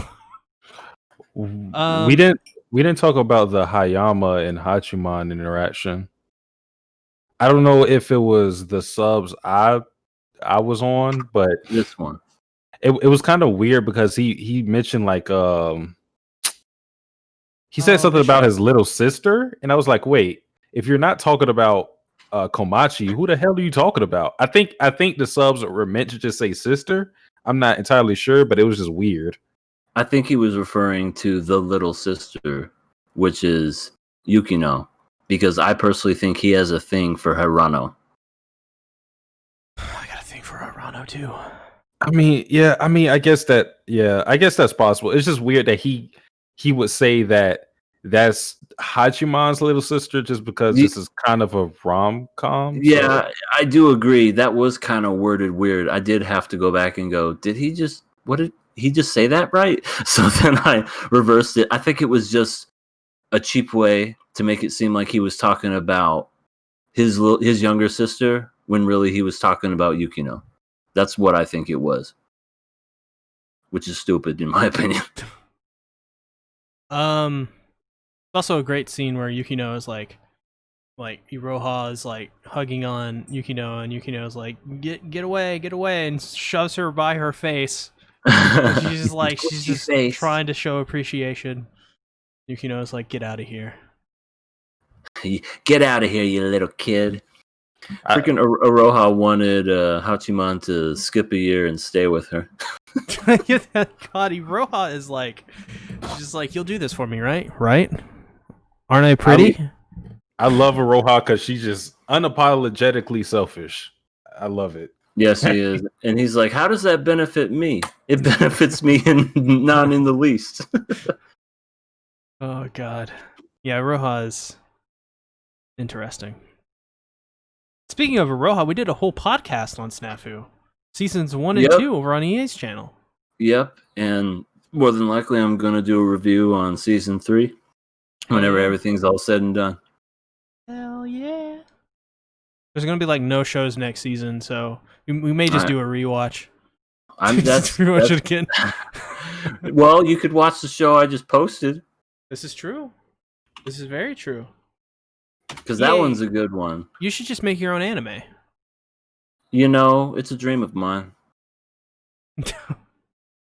We didn't talk about the Hayama and Hachiman interaction. I don't know if it was the subs I was on, but this one it was kind of weird because he mentioned like He said something about his little sister, and I was like, wait, if you're not talking about Komachi, who the hell are you talking about? I think the subs were meant to just say sister. I'm not entirely sure, but it was just weird. I think he was referring to the little sister, which is Yukino, because I personally think he has a thing for Hirano. I got a thing for Hirano too. I guess that's possible. It's just weird that he would say that that's Hachiman's little sister just because this is kind of a rom-com. Yeah, so. I do agree. That was kind of worded weird. I did have to go back and go, did he just say that right? So then I reversed it. I think it was just a cheap way to make it seem like he was talking about his younger sister when really he was talking about Yukino. That's what I think it was, which is stupid in my opinion. Also a great scene where Yukino is like Iroha is like hugging on Yukino, and Yukino is like, get away, and shoves her by her face. She's just trying to show appreciation. Yukino is like, get out of here. Get out of here, you little kid. Freaking Iroha wanted Hachiman to skip a year and stay with her. God, Iroha is like, she's like, you'll do this for me, right? Aren't I pretty? I love Iroha because she's just unapologetically selfish. I love it. Yes, he is. And he's like, how does that benefit me? It benefits me not in the least. Oh, God. Yeah, Iroha is interesting. Speaking of Iroha, we did a whole podcast on Snafu. Seasons 1 and 2 over on EA's channel. Yep, and more than likely I'm going to do a review on Season 3 whenever everything's all said and done. Hell yeah. There's going to be like no shows next season, so we may just do a rewatch. Rewatch it again. Well, you could watch the show I just posted. This is true. This is very true. Because that one's a good one. You should just make your own anime. You know, it's a dream of mine.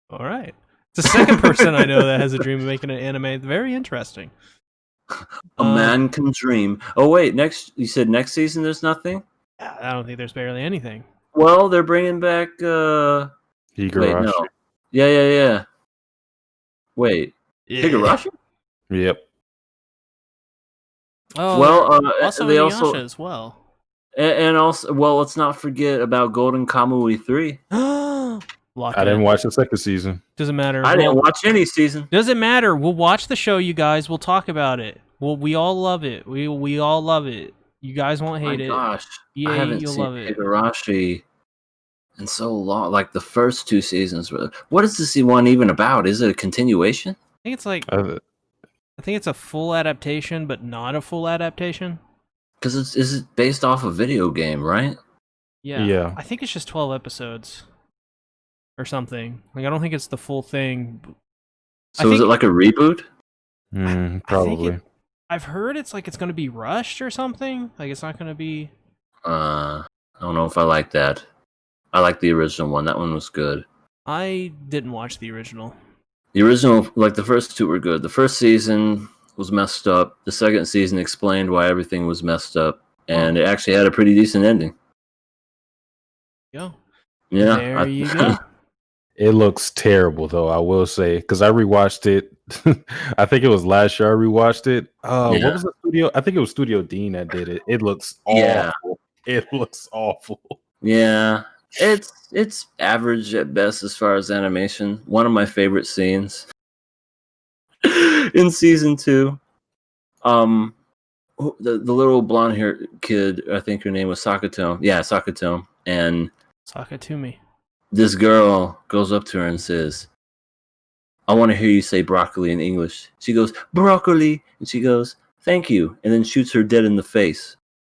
All right. It's the second person I know that has a dream of making an anime. Very interesting. A man can dream. Oh, wait. You said next season there's nothing? I don't think there's barely anything. Well, they're bringing back... Higurashi. Wait, no. Yeah. Wait. Yeah. Higurashi? Yep. Oh, well, also they Inuyasha as well. And also, well, let's not forget about Golden Kamui 3. I didn't watch the second season. Doesn't matter. I didn't watch any season. Doesn't matter. We'll watch the show, you guys. We'll talk about it. We all love it. We all love it. You guys won't hate it. Gosh, EA, I haven't seen Higurashi in so long. Like the first 2 seasons. What is this one even about? Is it a continuation? I think it's like... I think it's a full adaptation, but not a full adaptation. Because is it based off a video game, right? Yeah. I think it's just 12 episodes or something. Like, I don't think it's the full thing. So is it like a reboot? Probably. I've heard it's like it's going to be rushed or something. Like, it's not going to be... I don't know if I like that. I like the original one. That one was good. I didn't watch the original. The original, like the first 2 were good. The first season was messed up. The second season explained why everything was messed up. And it actually had a pretty decent ending. Yeah. There you go. It looks terrible, though, I will say. Because I rewatched it. I think it was last year I rewatched it. What was the studio? I think it was Studio Dean that did it. It looks awful. Yeah. It looks awful. Yeah. It's average at best as far as animation. One of my favorite scenes in season 2. The little blonde haired kid, I think her name was Sakatome. Yeah, Sakatome. And Sakatumi. This girl goes up to her and says, I want to hear you say broccoli in English. She goes, broccoli. And she goes, thank you. And then shoots her dead in the face.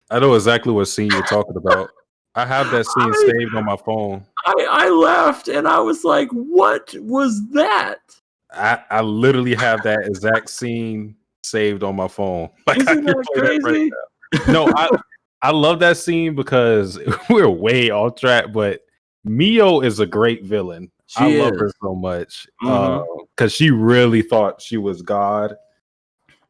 I know exactly what scene you're talking about. I have that scene saved on my phone. I laughed and I was like, what was that? I literally have that exact scene saved on my phone. Like, isn't that crazy? No, I love that scene because we're way off track, but Mio is a great villain. I love her so much because she really thought she was God.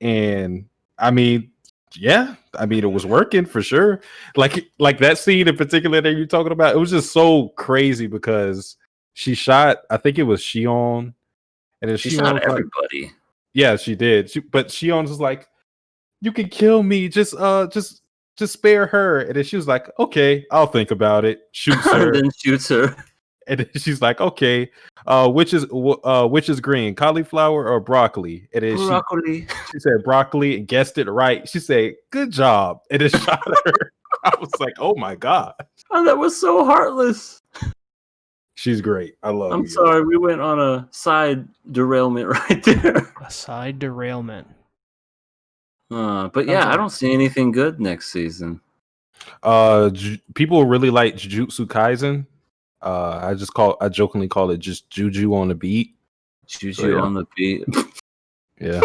And I mean, yeah, I mean, it was working for sure. Like that scene in particular that you're talking about, it was just so crazy because she shot, I think it was Shion, and then She Shion shot was like, everybody. yeah, she did. But Shion was like, you can kill me, just spare her. And then she was like, okay, I'll think about it. Shoots her, Then shoots her. and then she's like, okay, which is green, cauliflower or broccoli? And then Broccoli. she said broccoli and guessed it right. She said, good job. And it shot her. I was like, oh my God. Oh, that was so heartless. She's great. I love I'm sorry, we went on a side derailment right there. A side derailment. But yeah, I don't see anything good next season. People really like Jujutsu Kaisen. I jokingly call it just Juju on the beat. Juju on the beat. Yeah.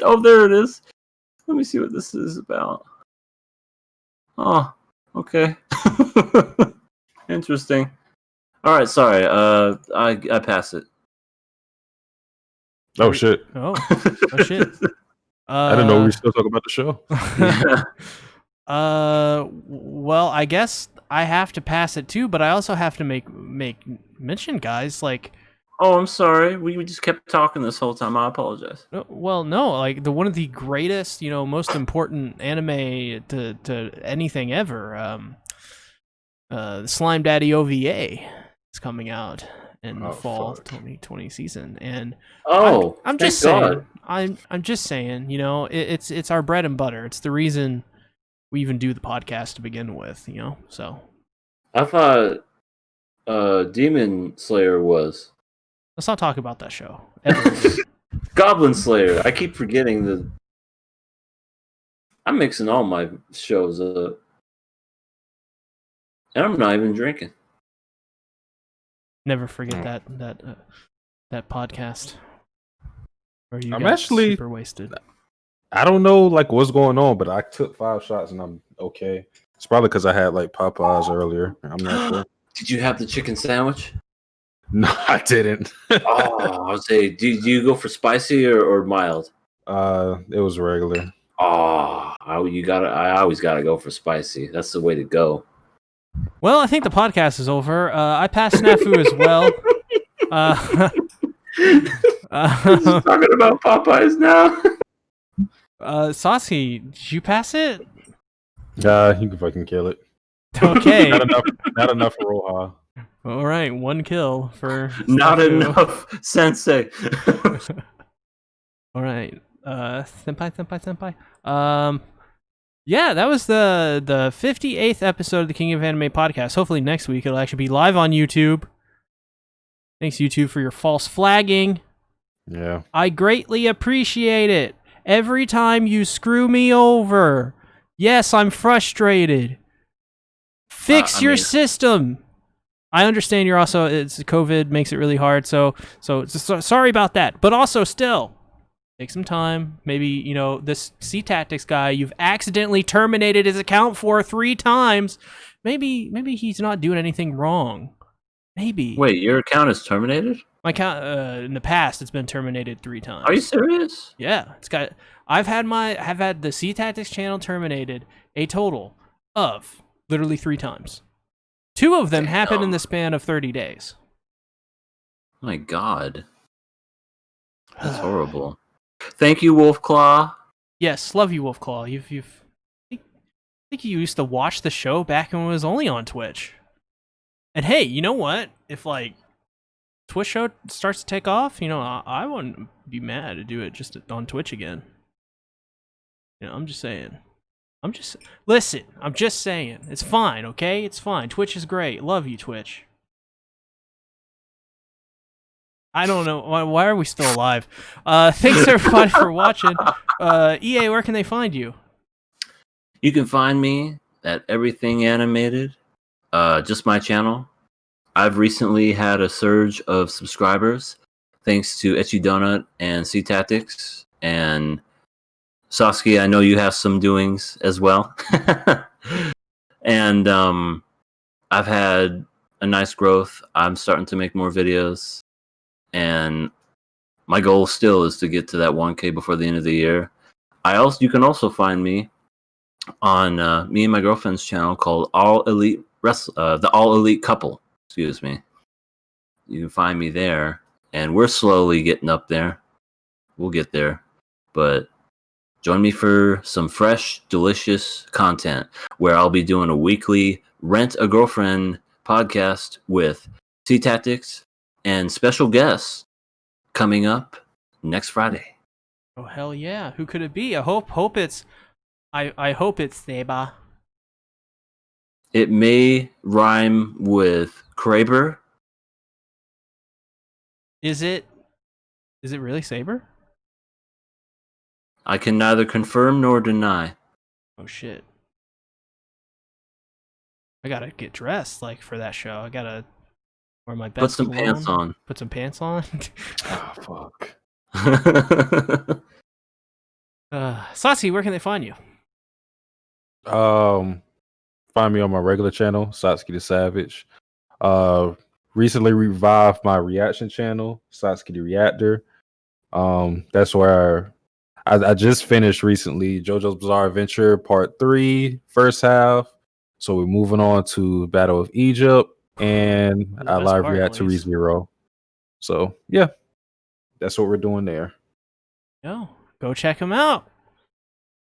Oh, there it is. Let me see what this is about. Oh, okay. Interesting. All right, sorry. I pass it. Oh shit. Oh shit. I didn't know we were still talking about the show. Well, I guess I have to pass it too, but I also have to make mention, guys. Like, oh, I'm sorry. We just kept talking this whole time. I apologize. Well, no, like one of the greatest, most important anime to anything ever. The Slime Daddy OVA is coming out in the fall 2020 season, and I'm just saying, I'm just saying, it's our bread and butter. It's the reason we even do the podcast to begin with, So I thought Demon Slayer was. Let's not talk about that show. Goblin Slayer. I keep forgetting I'm mixing all my shows up. And I'm not even drinking. Never forget that podcast where you I'm got actually super wasted. I don't know like what's going on, but I took 5 shots and I'm okay. It's probably because I had like Popeyes earlier. I'm not sure. Did you have the chicken sandwich? No, I didn't. I would say, do you go for spicy or mild? It was regular. I always gotta go for spicy. That's the way to go. Well, I think the podcast is over. I passed Snafu as well. Talking about Popeyes now. Saucy, did you pass it? You can fucking kill it. Okay. Not enough for Iroha. All right, 1 kill for not enough, Sensei. All right, senpai. Yeah, that was the 58th episode of the King of Anime podcast. Hopefully next week it'll actually be live on YouTube. Thanks, YouTube, for your false flagging. Yeah. I greatly appreciate it. Every time you screw me over. Yes, I'm frustrated. Fix your system. I understand you're also, it's COVID makes it really hard, so sorry about that. But also still, take some time. Maybe, this SeaTactics guy, you've accidentally terminated his account for 3 times. Maybe he's not doing anything wrong. Maybe. Wait, your account is terminated? My account, in the past, it's been terminated 3 times. Are you serious? Yeah, I've had the SeaTactics channel terminated a total of literally 3 times. 2 of them happened in the span of 30 days. My God. That's horrible. Thank you, Wolfclaw. Yes, love you, Wolfclaw. I think you used to watch the show back when it was only on Twitch. And hey, you know what? If Twitch show starts to take off, I wouldn't be mad to do it just on Twitch again. I'm just saying. Listen, I'm just saying. It's fine, okay? It's fine. Twitch is great. Love you, Twitch. I don't know. Why are we still alive? Thanks, everybody, for watching. EA, where can they find you? You can find me at Everything Animated. Just my channel. I've recently had a surge of subscribers thanks to Echidna and SeaTactics. And Sasuke, I know you have some doings as well. And I've had a nice growth. I'm starting to make more videos. And my goal still is to get to that 1K before the end of the year. You can also find me on me and my girlfriend's channel called the All Elite Couple. Excuse me. You can find me there, and we're slowly getting up there. We'll get there, but join me for some fresh, delicious content where I'll be doing a weekly Rent a Girlfriend podcast with SeaTactics and special guests coming up next Friday. Oh hell yeah! Who could it be? I hope it's Theba. It may rhyme with Kraber. Is it really Saber? I can neither confirm nor deny. Oh shit! I gotta get dressed like for that show. I gotta wear my best. Put some cologne. pants on. Put some pants on. Oh, fuck. Satsi, where can they find you? Find me on my regular channel, Satsuki the Savage. Recently revived my reaction channel, Satsuki the Reactor. That's where I just finished recently JoJo's Bizarre Adventure Part 3, first half. So we're moving on to Battle of Egypt, and I live react to ReZero. So yeah, that's what we're doing there. Yo, go check them out.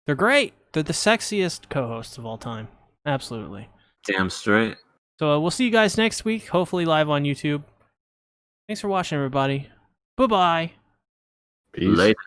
They're great. They're the sexiest co-hosts of all time. Absolutely. Damn straight. So we'll see you guys next week, hopefully live on YouTube. Thanks for watching, everybody. Bye-bye. Peace. Later.